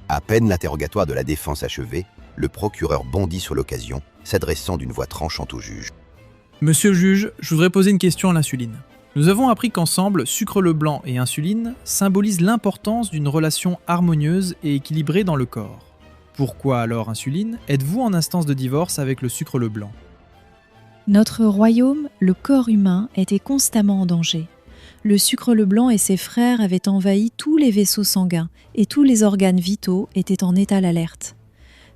S1: À peine l'interrogatoire de la défense achevé, le procureur bondit sur l'occasion, s'adressant d'une voix tranchante au juge.
S10: Monsieur le juge, je voudrais poser une question à l'insuline. Nous avons appris qu'ensemble, sucre le blanc et insuline symbolisent l'importance d'une relation harmonieuse et équilibrée dans le corps. Pourquoi alors, insuline, êtes-vous en instance de divorce avec le sucre le blanc ?
S13: Notre royaume, le corps humain, était constamment en danger. Le sucre le blanc et ses frères avaient envahi tous les vaisseaux sanguins et tous les organes vitaux étaient en état d'alerte.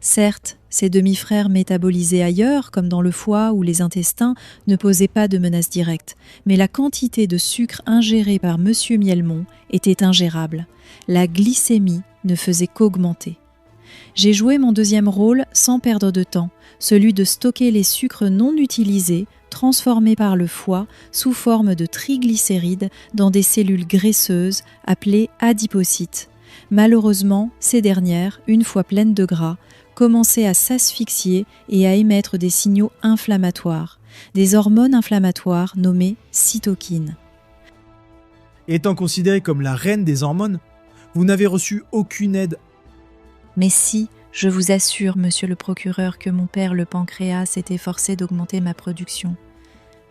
S13: Certes, ses demi-frères métabolisés ailleurs, comme dans le foie ou les intestins, ne posaient pas de menace directe, mais la quantité de sucre ingérée par M. Mielmont était ingérable. La glycémie ne faisait qu'augmenter. J'ai joué mon deuxième rôle sans perdre de temps, celui de stocker les sucres non utilisés, transformés par le foie sous forme de triglycérides dans des cellules graisseuses appelées adipocytes. Malheureusement, ces dernières, une fois pleines de gras, commençaient à s'asphyxier et à émettre des signaux inflammatoires, des hormones inflammatoires nommées cytokines.
S10: Étant considérée comme la reine des hormones, vous n'avez reçu aucune aide.
S13: Mais si, je vous assure, monsieur le procureur, que mon père, le pancréas, s'est efforcé d'augmenter ma production.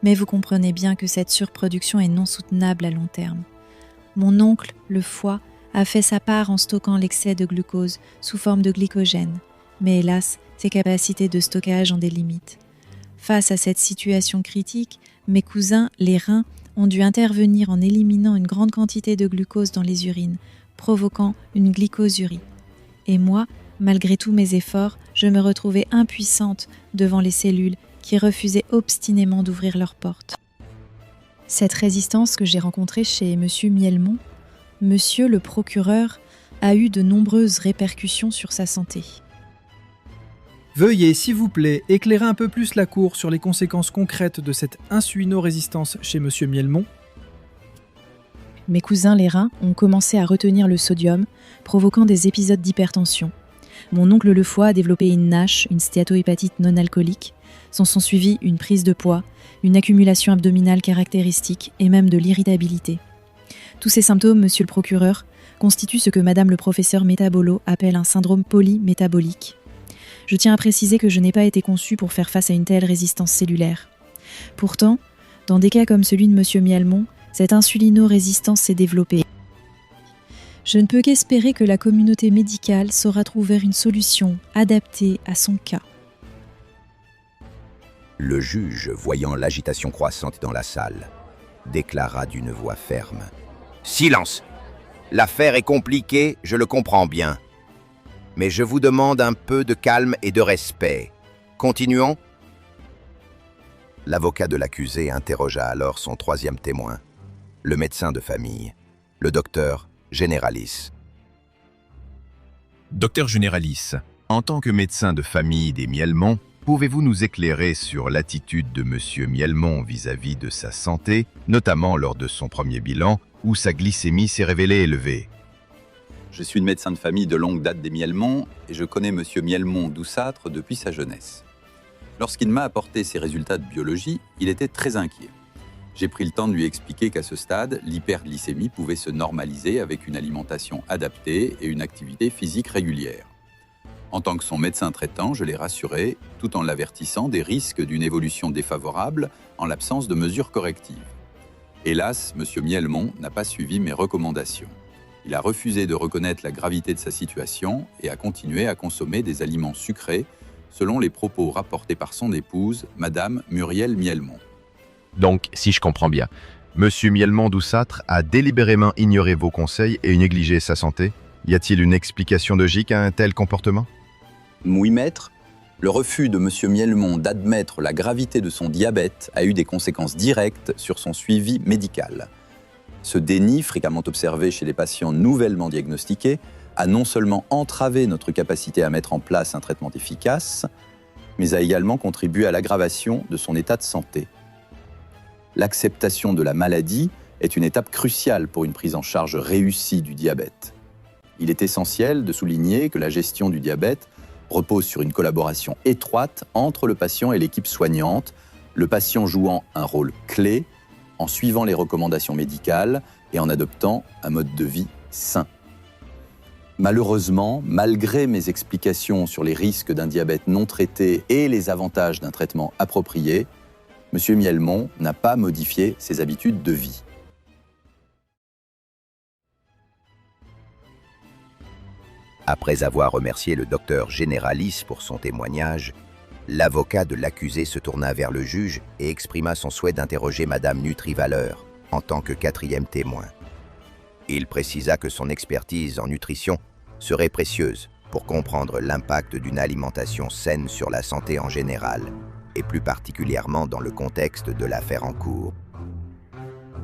S13: Mais vous comprenez bien que cette surproduction est non soutenable à long terme. Mon oncle, le foie, a fait sa part en stockant l'excès de glucose sous forme de glycogène. Mais hélas, ses capacités de stockage ont des limites. Face à cette situation critique, mes cousins, les reins, ont dû intervenir en éliminant une grande quantité de glucose dans les urines, provoquant une glycosurie. Et moi, malgré tous mes efforts, je me retrouvais impuissante devant les cellules qui refusaient obstinément d'ouvrir leurs portes. Cette résistance que j'ai rencontrée chez monsieur Mielmont, monsieur le procureur, a eu de nombreuses répercussions sur sa santé.
S10: Veuillez, s'il vous plaît, éclairer un peu plus la cour sur les conséquences concrètes de cette insulino-résistance chez monsieur Mielmont.
S13: Mes cousins les reins ont commencé à retenir le sodium, provoquant des épisodes d'hypertension. Mon oncle le foie a développé une NASH, une stéatohépatite non alcoolique. S'en sont suivis une prise de poids, une accumulation abdominale caractéristique et même de l'irritabilité. Tous ces symptômes, monsieur le procureur, constituent ce que madame le professeur Métabolo appelle un syndrome polymétabolique. Je tiens à préciser que je n'ai pas été conçue pour faire face à une telle résistance cellulaire. Pourtant, dans des cas comme celui de monsieur Mielmont, cette insulino-résistance s'est développée. Je ne peux qu'espérer que la communauté médicale saura trouver une solution adaptée à son cas.
S1: Le juge, voyant l'agitation croissante dans la salle, déclara d'une voix ferme. « Silence! L'affaire est compliquée, je le comprends bien. Mais je vous demande un peu de calme et de respect. Continuons ?» L'avocat de l'accusé interrogea alors son troisième témoin, le médecin de famille, le docteur Généralis.
S8: Docteur Généralis, en tant que médecin de famille des Mielmont, pouvez-vous nous éclairer sur l'attitude de monsieur Mielmont vis-à-vis de sa santé, notamment lors de son premier bilan, où sa glycémie s'est révélée élevée?
S14: Je suis le médecin de famille de longue date des Mielmont et je connais monsieur Mielmont douceâtre depuis sa jeunesse. Lorsqu'il m'a apporté ses résultats de biologie, il était très inquiet. J'ai pris le temps de lui expliquer qu'à ce stade, l'hyperglycémie pouvait se normaliser avec une alimentation adaptée et une activité physique régulière. En tant que son médecin traitant, je l'ai rassuré, tout en l'avertissant des risques d'une évolution défavorable en l'absence de mesures correctives. Hélas, M. Mielmont n'a pas suivi mes recommandations. Il a refusé de reconnaître la gravité de sa situation et a continué à consommer des aliments sucrés, selon les propos rapportés par son épouse, Madame Muriel Mielmont.
S8: Donc, si je comprends bien, monsieur Mielmont douceâtre a délibérément ignoré vos conseils et négligé sa santé? Y a-t-il une explication logique à un tel comportement?
S14: Oui, maître. Le refus de M. Mielmont d'admettre la gravité de son diabète a eu des conséquences directes sur son suivi médical. Ce déni, fréquemment observé chez les patients nouvellement diagnostiqués, a non seulement entravé notre capacité à mettre en place un traitement efficace, mais a également contribué à l'aggravation de son état de santé. L'acceptation de la maladie est une étape cruciale pour une prise en charge réussie du diabète. Il est essentiel de souligner que la gestion du diabète repose sur une collaboration étroite entre le patient et l'équipe soignante, le patient jouant un rôle clé en suivant les recommandations médicales et en adoptant un mode de vie sain. Malheureusement, malgré mes explications sur les risques d'un diabète non traité et les avantages d'un traitement approprié, M. Mielmont n'a pas modifié ses habitudes de vie.
S1: Après avoir remercié le docteur Généralis pour son témoignage, l'avocat de l'accusé se tourna vers le juge et exprima son souhait d'interroger Madame Nutrivaleur en tant que quatrième témoin. Il précisa que son expertise en nutrition serait précieuse pour comprendre l'impact d'une alimentation saine sur la santé en général, et plus particulièrement dans le contexte de l'affaire en cours.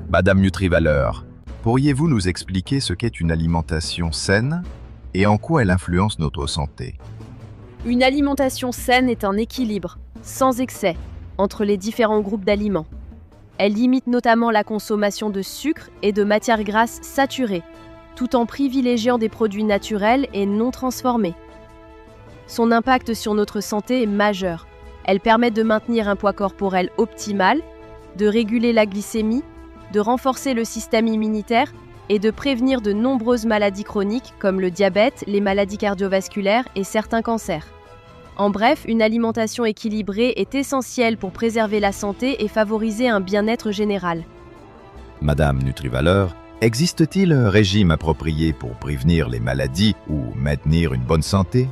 S8: Madame Nutrivaleur, pourriez-vous nous expliquer ce qu'est une alimentation saine et en quoi elle influence notre santé?
S15: Une alimentation saine est un équilibre, sans excès, entre les différents groupes d'aliments. Elle limite notamment la consommation de sucre et de matières grasses saturées, tout en privilégiant des produits naturels et non transformés. Son impact sur notre santé est majeur. Elle permet de maintenir un poids corporel optimal, de réguler la glycémie, de renforcer le système immunitaire et de prévenir de nombreuses maladies chroniques comme le diabète, les maladies cardiovasculaires et certains cancers. En bref, une alimentation équilibrée est essentielle pour préserver la santé et favoriser un bien-être général.
S8: Madame Nutrivaleur, existe-t-il un régime approprié pour prévenir les maladies ou maintenir une bonne santé?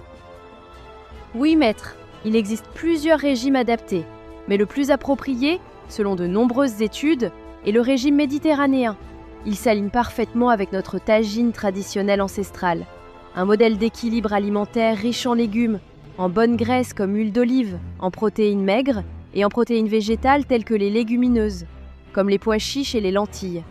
S15: Oui, maître, il existe plusieurs régimes adaptés, mais le plus approprié, selon de nombreuses études, est le régime méditerranéen. Il s'aligne parfaitement avec notre tagine traditionnelle ancestrale, un modèle d'équilibre alimentaire riche en légumes, en bonnes graisses comme huile d'olive, en protéines maigres et en protéines végétales telles que les légumineuses, comme les pois chiches et les lentilles.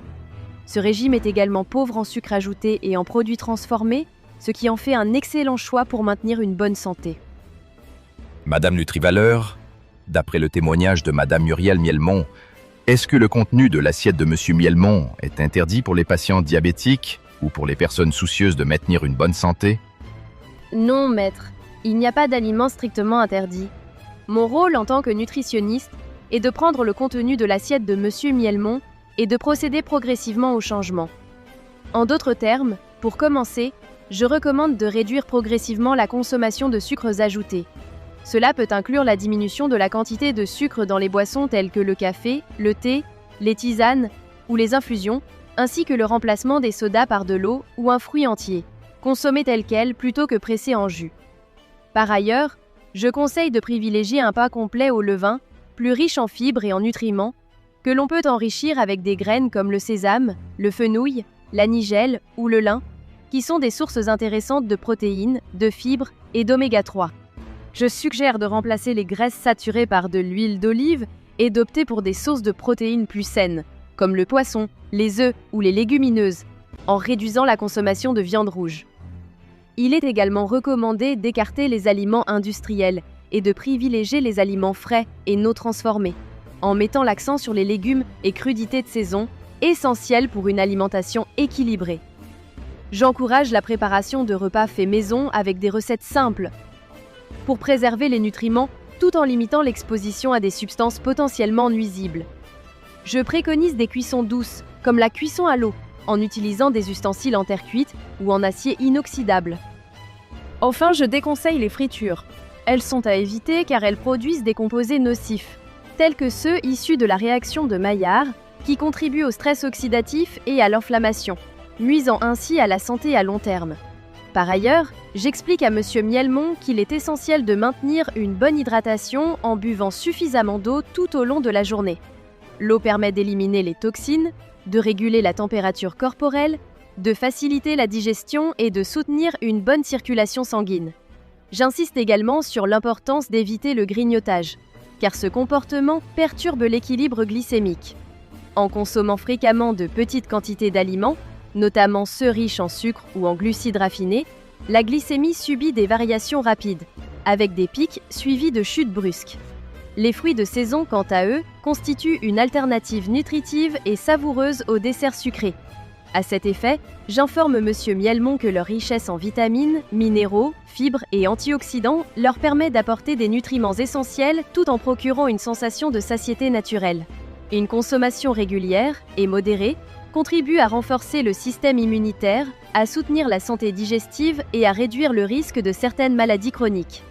S15: Ce régime est également pauvre en sucre ajouté et en produits transformés, ce qui en fait un excellent choix pour maintenir une bonne santé.
S8: Madame Nutrivaleur, d'après le témoignage de Madame Muriel Mielmont, est-ce que le contenu de l'assiette de Monsieur Mielmont est interdit pour les patients diabétiques ou pour les personnes soucieuses de maintenir une bonne santé?
S15: Non, maître, il n'y a pas d'aliments strictement interdits. Mon rôle en tant que nutritionniste est de prendre le contenu de l'assiette de Monsieur Mielmont et de procéder progressivement au changement. En d'autres termes, pour commencer, je recommande de réduire progressivement la consommation de sucres ajoutés. Cela peut inclure la diminution de la quantité de sucre dans les boissons telles que le café, le thé, les tisanes ou les infusions, ainsi que le remplacement des sodas par de l'eau ou un fruit entier, consommé tel quel plutôt que pressé en jus. Par ailleurs, je conseille de privilégier un pain complet au levain, plus riche en fibres et en nutriments, que l'on peut enrichir avec des graines comme le sésame, le fenouil, la nigelle ou le lin, qui sont des sources intéressantes de protéines, de fibres et d'oméga 3. Je suggère de remplacer les graisses saturées par de l'huile d'olive et d'opter pour des sources de protéines plus saines, comme le poisson, les œufs ou les légumineuses, en réduisant la consommation de viande rouge. Il est également recommandé d'écarter les aliments industriels et de privilégier les aliments frais et non transformés, en mettant l'accent sur les légumes et crudités de saison, essentiels pour une alimentation équilibrée. J'encourage la préparation de repas faits maison avec des recettes simples, pour préserver les nutriments tout en limitant l'exposition à des substances potentiellement nuisibles. Je préconise des cuissons douces, comme la cuisson à l'eau, en utilisant des ustensiles en terre cuite ou en acier inoxydable. Enfin, je déconseille les fritures. Elles sont à éviter car elles produisent des composés nocifs, tels que ceux issus de la réaction de Maillard, qui contribuent au stress oxydatif et à l'inflammation, nuisant ainsi à la santé à long terme. Par ailleurs, j'explique à Monsieur Mielmont qu'il est essentiel de maintenir une bonne hydratation en buvant suffisamment d'eau tout au long de la journée. L'eau permet d'éliminer les toxines, de réguler la température corporelle, de faciliter la digestion et de soutenir une bonne circulation sanguine. J'insiste également sur l'importance d'éviter le grignotage, car ce comportement perturbe l'équilibre glycémique. En consommant fréquemment de petites quantités d'aliments, notamment ceux riches en sucre ou en glucides raffinés, la glycémie subit des variations rapides, avec des pics suivis de chutes brusques. Les fruits de saison, quant à eux, constituent une alternative nutritive et savoureuse aux desserts sucrés. À cet effet, j'informe Monsieur Mielmont que leur richesse en vitamines, minéraux, fibres et antioxydants leur permet d'apporter des nutriments essentiels tout en procurant une sensation de satiété naturelle. Une consommation régulière et modérée contribue à renforcer le système immunitaire, à soutenir la santé digestive et à réduire le risque de certaines maladies chroniques.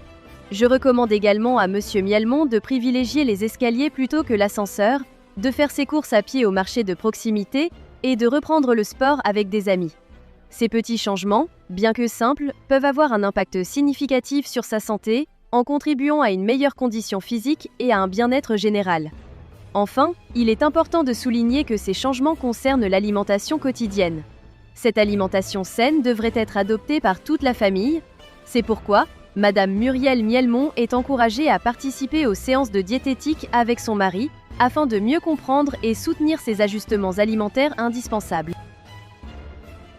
S15: Je recommande également à Monsieur Mielmont de privilégier les escaliers plutôt que l'ascenseur, de faire ses courses à pied au marché de proximité et de reprendre le sport avec des amis. Ces petits changements, bien que simples, peuvent avoir un impact significatif sur sa santé en contribuant à une meilleure condition physique et à un bien-être général. Enfin, il est important de souligner que ces changements concernent l'alimentation quotidienne. Cette alimentation saine devrait être adoptée par toute la famille. C'est pourquoi Madame Muriel Mielmont est encouragée à participer aux séances de diététique avec son mari afin de mieux comprendre et soutenir ces ajustements alimentaires indispensables.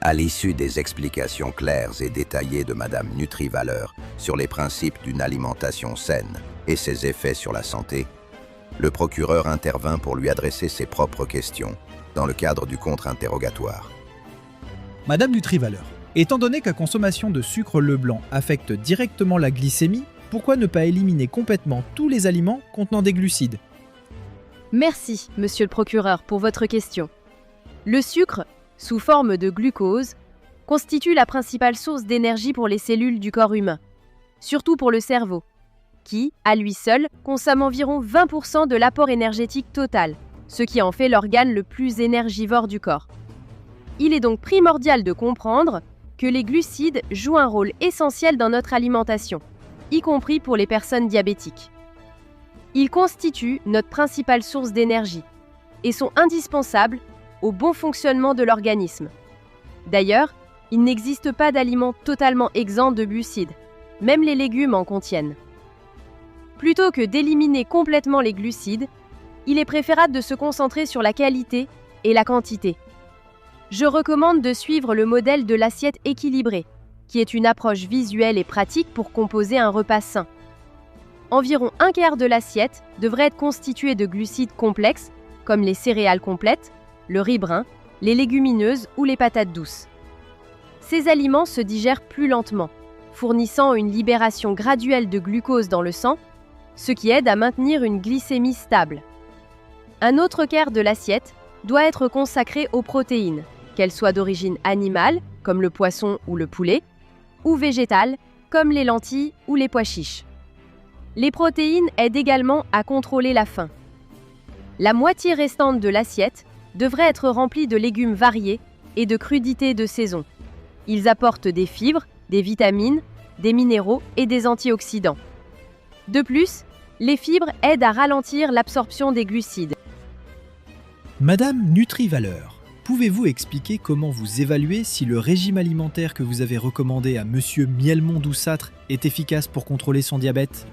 S1: À l'issue des explications claires et détaillées de Madame Nutrivaleur sur les principes d'une alimentation saine et ses effets sur la santé, le procureur intervint pour lui adresser ses propres questions dans le cadre du contre-interrogatoire.
S10: Madame Nutrivaleur, étant donné que la consommation de sucre leblanc affecte directement la glycémie, pourquoi ne pas éliminer complètement tous les aliments contenant des glucides ?
S15: Merci, Monsieur le procureur, pour votre question. Le sucre, sous forme de glucose, constitue la principale source d'énergie pour les cellules du corps humain, surtout pour le cerveau, qui, à lui seul, consomme environ 20% de l'apport énergétique total, ce qui en fait l'organe le plus énergivore du corps. Il est donc primordial de comprendre que les glucides jouent un rôle essentiel dans notre alimentation, y compris pour les personnes diabétiques. Ils constituent notre principale source d'énergie et sont indispensables au bon fonctionnement de l'organisme. D'ailleurs, il n'existe pas d'aliments totalement exempts de glucides, même les légumes en contiennent. Plutôt que d'éliminer complètement les glucides, il est préférable de se concentrer sur la qualité et la quantité. Je recommande de suivre le modèle de l'assiette équilibrée, qui est une approche visuelle et pratique pour composer un repas sain. Environ un quart de l'assiette devrait être constituée de glucides complexes, comme les céréales complètes, le riz brun, les légumineuses ou les patates douces. Ces aliments se digèrent plus lentement, fournissant une libération graduelle de glucose dans le sang, ce qui aide à maintenir une glycémie stable. Un autre quart de l'assiette doit être consacré aux protéines, qu'elles soient d'origine animale, comme le poisson ou le poulet, ou végétales, comme les lentilles ou les pois chiches. Les protéines aident également à contrôler la faim. La moitié restante de l'assiette devrait être remplie de légumes variés et de crudités de saison. Ils apportent des fibres, des vitamines, des minéraux et des antioxydants. De plus, les fibres aident à ralentir l'absorption des glucides.
S10: Madame Nutrivaleur, pouvez-vous expliquer comment vous évaluez si le régime alimentaire que vous avez recommandé à Monsieur Mielmont-Doussâtre est efficace pour contrôler son diabète ?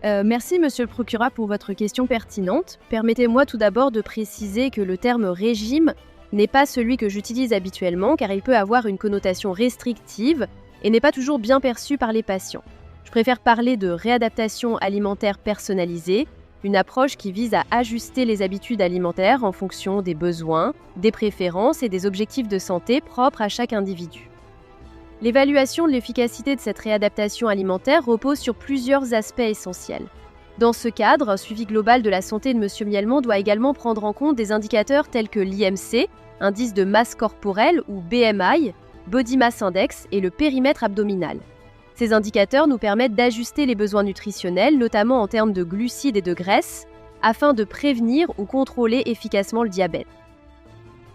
S15: Merci Monsieur le procureur pour votre question pertinente. Permettez-moi tout d'abord de préciser que le terme régime n'est pas celui que j'utilise habituellement car il peut avoir une connotation restrictive et n'est pas toujours bien perçu par les patients. Je préfère parler de réadaptation alimentaire personnalisée, une approche qui vise à ajuster les habitudes alimentaires en fonction des besoins, des préférences et des objectifs de santé propres à chaque individu. L'évaluation de l'efficacité de cette réadaptation alimentaire repose sur plusieurs aspects essentiels. Dans ce cadre, un suivi global de la santé de M. Mielmont doit également prendre en compte des indicateurs tels que l'IMC, indice de masse corporelle ou BMI, Body Mass Index et le périmètre abdominal. Ces indicateurs nous permettent d'ajuster les besoins nutritionnels, notamment en termes de glucides et de graisses, afin de prévenir ou contrôler efficacement le diabète.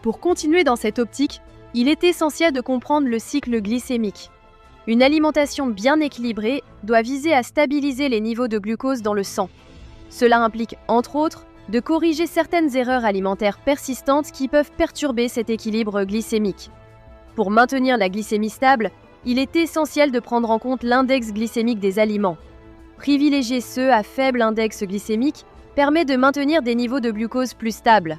S15: Pour continuer dans cette optique, il est essentiel de comprendre le cycle glycémique. Une alimentation bien équilibrée doit viser à stabiliser les niveaux de glucose dans le sang. Cela implique, entre autres, de corriger certaines erreurs alimentaires persistantes qui peuvent perturber cet équilibre glycémique. Pour maintenir la glycémie stable, il est essentiel de prendre en compte l'index glycémique des aliments. Privilégier ceux à faible index glycémique permet de maintenir des niveaux de glucose plus stables.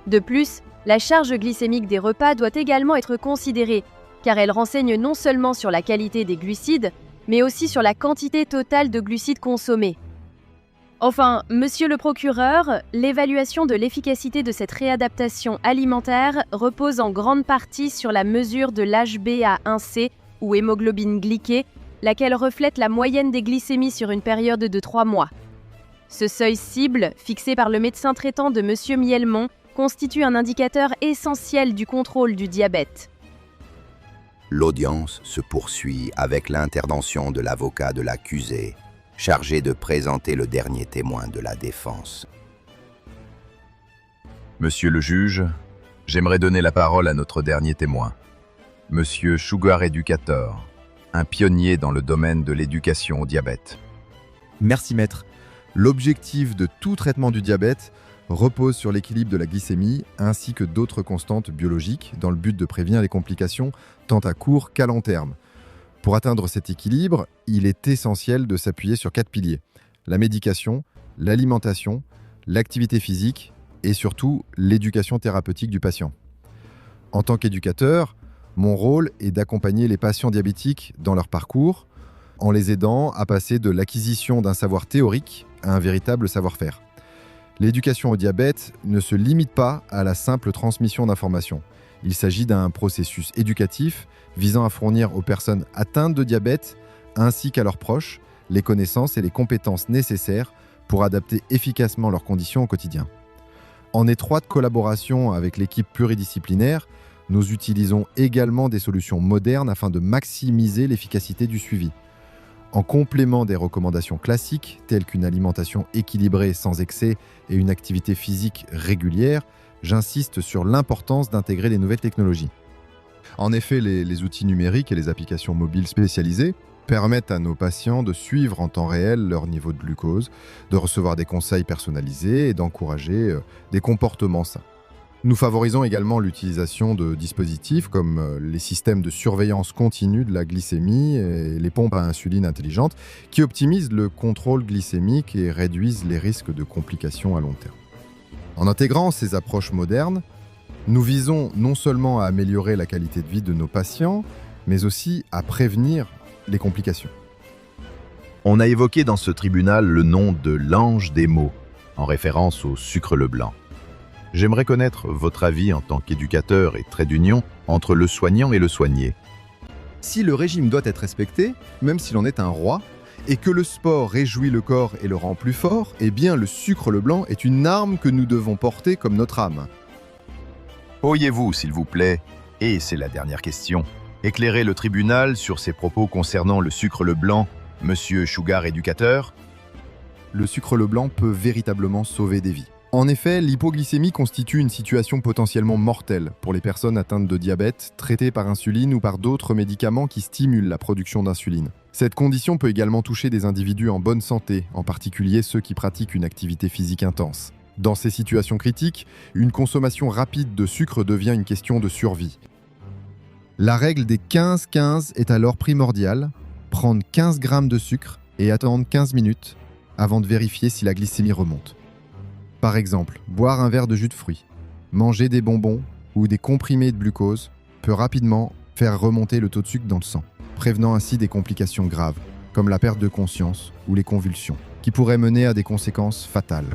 S15: De plus, la charge glycémique des repas doit également être considérée, car elle renseigne non seulement sur la qualité des glucides, mais aussi sur la quantité totale de glucides consommés. Enfin, monsieur le procureur, l'évaluation de l'efficacité de cette réadaptation alimentaire repose en grande partie sur la mesure de l'HbA1c ou hémoglobine glyquée, laquelle reflète la moyenne des glycémies sur une période de 3 mois. Ce seuil cible, fixé par le médecin traitant de monsieur Mielmont, constitue un indicateur essentiel du contrôle du diabète.
S1: L'audience se poursuit avec l'intervention de l'avocat de l'accusé, chargé de présenter le dernier témoin de la défense.
S8: Monsieur le juge, j'aimerais donner la parole à notre dernier témoin, Monsieur Sugar Educator, un pionnier dans le domaine de l'éducation au diabète.
S16: Merci maître. L'objectif de tout traitement du diabète repose sur l'équilibre de la glycémie ainsi que d'autres constantes biologiques dans le but de prévenir les complications tant à court qu'à long terme. Pour atteindre cet équilibre, il est essentiel de s'appuyer sur 4 piliers: la médication, l'alimentation, l'activité physique et surtout l'éducation thérapeutique du patient. En tant qu'éducateur, mon rôle est d'accompagner les patients diabétiques dans leur parcours en les aidant à passer de l'acquisition d'un savoir théorique à un véritable savoir-faire. L'éducation au diabète ne se limite pas à la simple transmission d'informations. Il s'agit d'un processus éducatif visant à fournir aux personnes atteintes de diabète ainsi qu'à leurs proches les connaissances et les compétences nécessaires pour adapter efficacement leurs conditions au quotidien. En étroite collaboration avec l'équipe pluridisciplinaire, nous utilisons également des solutions modernes afin de maximiser l'efficacité du suivi. En complément des recommandations classiques, telles qu'une alimentation équilibrée sans excès et une activité physique régulière, j'insiste sur l'importance d'intégrer les nouvelles technologies. En effet, les outils numériques et les applications mobiles spécialisées permettent à nos patients de suivre en temps réel leur niveau de glucose, de recevoir des conseils personnalisés et d'encourager des comportements sains. Nous favorisons également l'utilisation de dispositifs comme les systèmes de surveillance continue de la glycémie et les pompes à insuline intelligentes qui optimisent le contrôle glycémique et réduisent les risques de complications à long terme. En intégrant ces approches modernes, nous visons non seulement à améliorer la qualité de vie de nos patients, mais aussi à prévenir les complications.
S8: On a évoqué dans ce tribunal le nom de l'ange des mots, en référence au sucre le blanc. J'aimerais connaître votre avis en tant qu'éducateur et trait d'union entre le soignant et le soigné.
S16: Si le régime doit être respecté, même s'il en est un roi, et que le sport réjouit le corps et le rend plus fort, eh bien le sucre le blanc est une arme que nous devons porter comme notre âme.
S8: Pourriez-vous, s'il vous plaît, et c'est la dernière question, éclairer le tribunal sur ses propos concernant le sucre le blanc, monsieur Sugar éducateur?
S16: Le sucre le blanc peut véritablement sauver des vies. En effet, l'hypoglycémie constitue une situation potentiellement mortelle pour les personnes atteintes de diabète, traitées par insuline ou par d'autres médicaments qui stimulent la production d'insuline. Cette condition peut également toucher des individus en bonne santé, en particulier ceux qui pratiquent une activité physique intense. Dans ces situations critiques, une consommation rapide de sucre devient une question de survie. La règle des 15-15 est alors primordiale, prendre 15 grammes de sucre et attendre 15 minutes avant de vérifier si la glycémie remonte. Par exemple, boire un verre de jus de fruits, manger des bonbons ou des comprimés de glucose peut rapidement faire remonter le taux de sucre dans le sang, prévenant ainsi des complications graves, comme la perte de conscience ou les convulsions, qui pourraient mener à des conséquences fatales.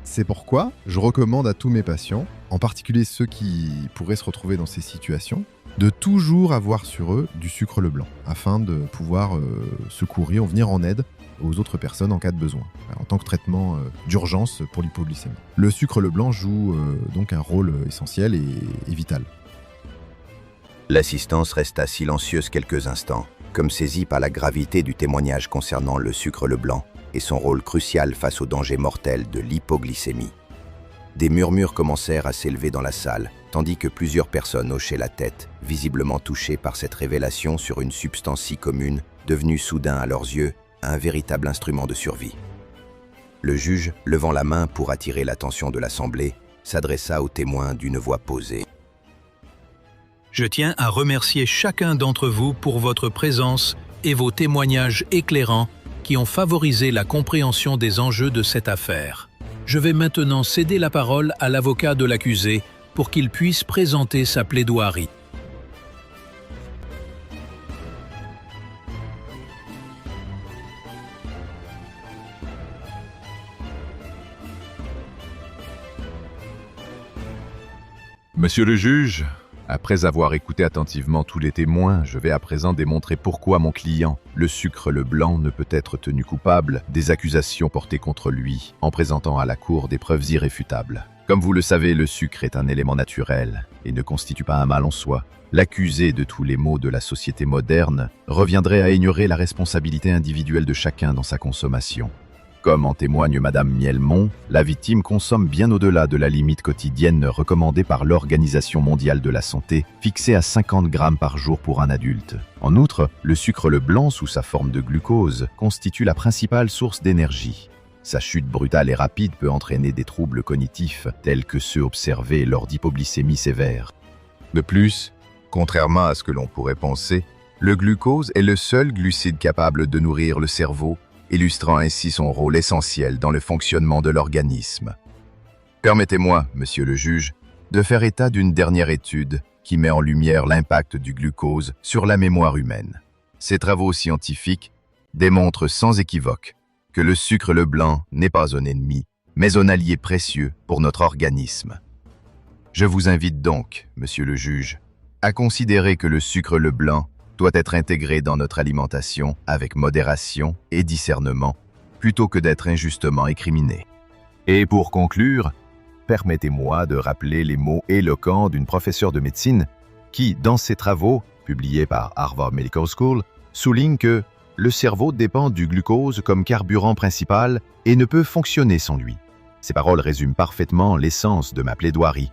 S16: C'est pourquoi je recommande à tous mes patients, en particulier ceux qui pourraient se retrouver dans ces situations, de toujours avoir sur eux du sucre le blanc, afin de pouvoir secourir ou venir en aide aux autres personnes en cas de besoin, en tant que traitement d'urgence pour l'hypoglycémie. Le sucre le blanc joue donc un rôle essentiel et vital.
S1: L'assistance resta silencieuse quelques instants, comme saisie par la gravité du témoignage concernant le sucre le blanc et son rôle crucial face au danger mortel de l'hypoglycémie. Des murmures commencèrent à s'élever dans la salle, tandis que plusieurs personnes hochaient la tête, visiblement touchées par cette révélation sur une substance si commune, devenue soudain à leurs yeux un véritable instrument de survie. Le juge, levant la main pour attirer l'attention de l'Assemblée, s'adressa aux témoins d'une voix posée.
S6: Je tiens à remercier chacun d'entre vous pour votre présence et vos témoignages éclairants qui ont favorisé la compréhension des enjeux de cette affaire. Je vais maintenant céder la parole à l'avocat de l'accusé pour qu'il puisse présenter sa plaidoirie.
S8: Monsieur le juge, après avoir écouté attentivement tous les témoins, je vais à présent démontrer pourquoi mon client, le sucre le blanc, ne peut être tenu coupable des accusations portées contre lui en présentant à la cour des preuves irréfutables. Comme vous le savez, le sucre est un élément naturel et ne constitue pas un mal en soi. L'accusé de tous les maux de la société moderne reviendrait à ignorer la responsabilité individuelle de chacun dans sa consommation. Comme en témoigne Madame Mielmont, la victime consomme bien au-delà de la limite quotidienne recommandée par l'Organisation mondiale de la santé, fixée à 50 grammes par jour pour un adulte. En outre, le sucre le blanc, sous sa forme de glucose, constitue la principale source d'énergie. Sa chute brutale et rapide peut entraîner des troubles cognitifs, tels que ceux observés lors d'hypoglycémie sévère. De plus, contrairement à ce que l'on pourrait penser, le glucose est le seul glucide capable de nourrir le cerveau, illustrant ainsi son rôle essentiel dans le fonctionnement de l'organisme. Permettez-moi, monsieur le juge, de faire état d'une dernière étude qui met en lumière l'impact du glucose sur la mémoire humaine. Ces travaux scientifiques démontrent sans équivoque que le sucre le blanc n'est pas un ennemi, mais un allié précieux pour notre organisme. Je vous invite donc, monsieur le juge, à considérer que le sucre le blanc doit être intégré dans notre alimentation avec modération et discernement, plutôt que d'être injustement écriminé. Et pour conclure, permettez-moi de rappeler les mots éloquents d'une professeure de médecine qui, dans ses travaux, publiés par Harvard Medical School, souligne que le cerveau dépend du glucose comme carburant principal et ne peut fonctionner sans lui. Ces paroles résument parfaitement l'essence de ma plaidoirie.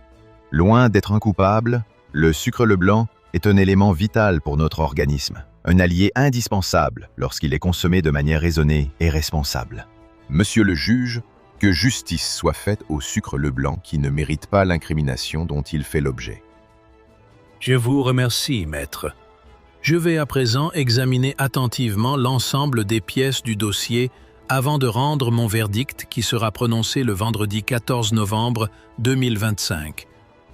S8: Loin d'être un coupable, le sucre blanc est un élément vital pour notre organisme, un allié indispensable lorsqu'il est consommé de manière raisonnée et responsable. Monsieur le juge, que justice soit faite au sucre blanc qui ne mérite pas l'incrimination dont il fait l'objet.
S6: Je vous remercie, maître. Je vais à présent examiner attentivement l'ensemble des pièces du dossier avant de rendre mon verdict qui sera prononcé le vendredi 14 novembre 2025.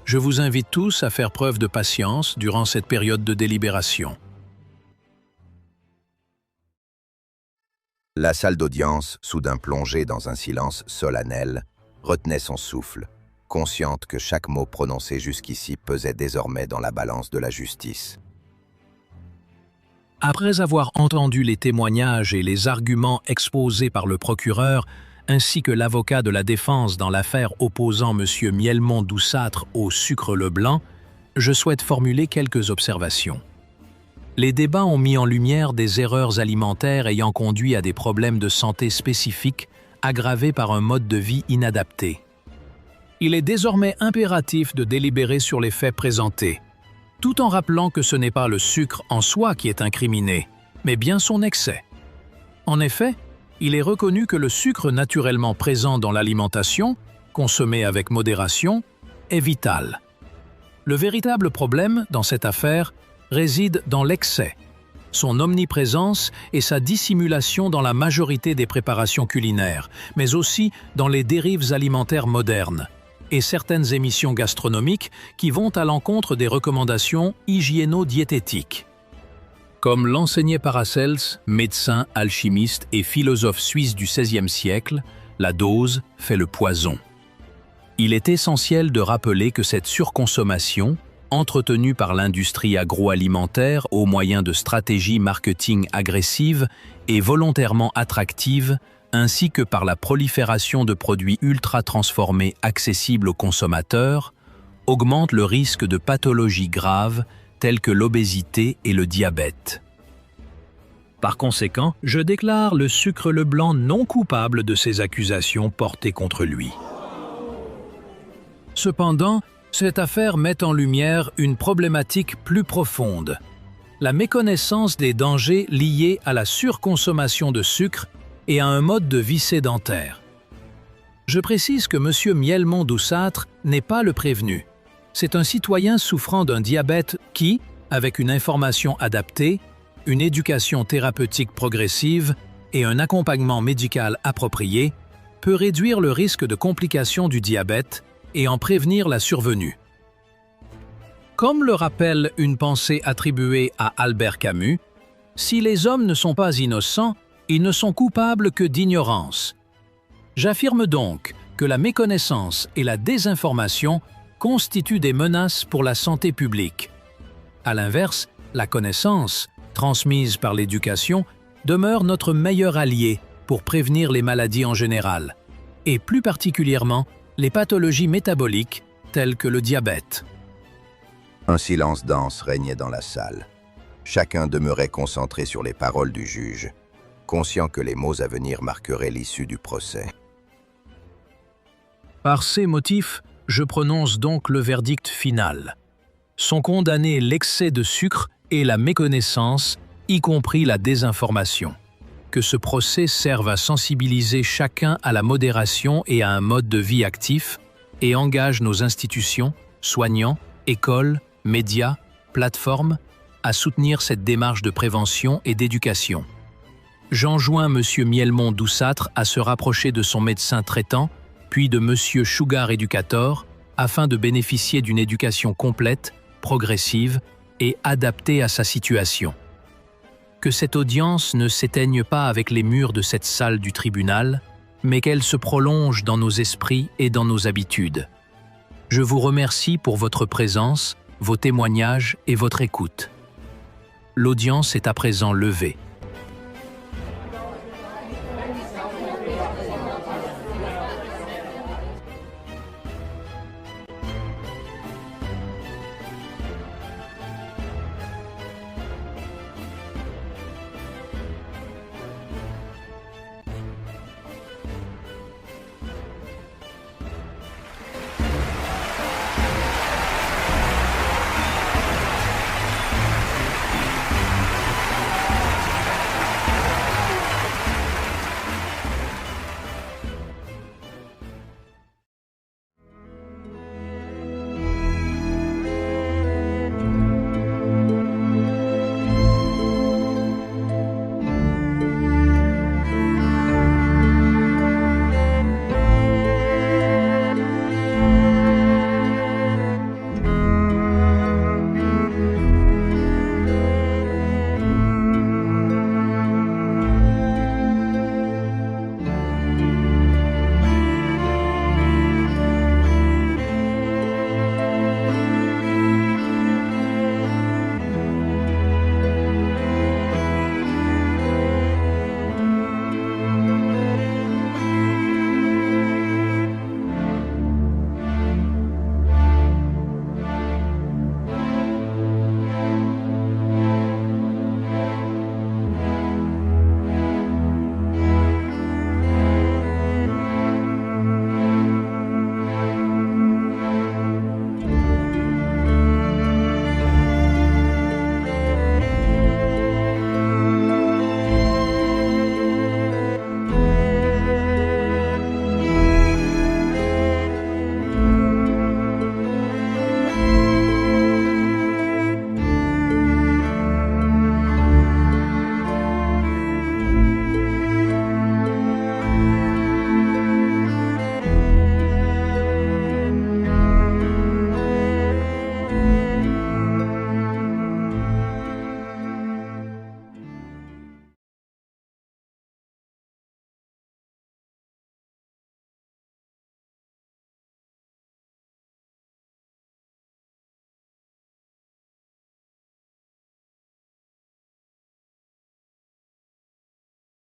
S6: Je vous invite tous à faire preuve de patience durant cette période de délibération.
S1: La salle d'audience, soudain plongée dans un silence solennel, retenait son souffle, consciente que chaque mot prononcé jusqu'ici pesait désormais dans la balance de la justice.
S6: Après avoir entendu les témoignages et les arguments exposés par le procureur, ainsi que l'avocat de la défense dans l'affaire opposant M. Mielmont-Doussâtre au sucre blanc, je souhaite formuler quelques observations. Les débats ont mis en lumière des erreurs alimentaires ayant conduit à des problèmes de santé spécifiques aggravés par un mode de vie inadapté. Il est désormais impératif de délibérer sur les faits présentés, tout en rappelant que ce n'est pas le sucre en soi qui est incriminé, mais bien son excès. En effet, il est reconnu que le sucre naturellement présent dans l'alimentation, consommé avec modération, est vital. Le véritable problème dans cette affaire réside dans l'excès, son omniprésence et sa dissimulation dans la majorité des préparations culinaires, mais aussi dans les dérives alimentaires modernes et certaines émissions gastronomiques qui vont à l'encontre des recommandations hygiéno-diététiques. Comme l'enseignait Paracels, médecin, alchimiste et philosophe suisse du XVIe siècle, la dose fait le poison. Il est essentiel de rappeler que cette surconsommation, entretenue par l'industrie agroalimentaire au moyen de stratégies marketing agressives et volontairement attractives, ainsi que par la prolifération de produits ultra-transformés accessibles aux consommateurs, augmente le risque de pathologies graves telles que l'obésité et le diabète. Par conséquent, je déclare le sucre blanc non coupable de ces accusations portées contre lui. Cependant, cette affaire met en lumière une problématique plus profonde, la méconnaissance des dangers liés à la surconsommation de sucre et à un mode de vie sédentaire. Je précise que M. Mielmont-Doussâtre n'est pas le prévenu. C'est un citoyen souffrant d'un diabète qui, avec une information adaptée, une éducation thérapeutique progressive et un accompagnement médical approprié, peut réduire le risque de complications du diabète et en prévenir la survenue. Comme le rappelle une pensée attribuée à Albert Camus, si les hommes ne sont pas innocents, ils ne sont coupables que d'ignorance. J'affirme donc que la méconnaissance et la désinformation constituent des menaces pour la santé publique. À l'inverse, la connaissance, transmise par l'éducation, demeure notre meilleur allié pour prévenir les maladies en général, et plus particulièrement les pathologies métaboliques telles que le diabète.
S1: Un silence dense régnait dans la salle. Chacun demeurait concentré sur les paroles du juge, conscient que les mots à venir marqueraient l'issue du procès.
S6: Par ces motifs, je prononce donc le verdict final. Sont condamnés l'excès de sucre et la méconnaissance, y compris la désinformation. Que ce procès serve à sensibiliser chacun à la modération et à un mode de vie actif et engage nos institutions, soignants, écoles, médias, plateformes, à soutenir cette démarche de prévention et d'éducation. J'enjoins M. Mielmont-Doussâtre à se rapprocher de son médecin traitant, puis de M. Sugar Educator, afin de bénéficier d'une éducation complète, progressive et adaptée à sa situation. Que cette audience ne s'éteigne pas avec les murs de cette salle du tribunal, mais qu'elle se prolonge dans nos esprits et dans nos habitudes. Je vous remercie pour votre présence, vos témoignages et votre écoute. L'audience est à présent levée.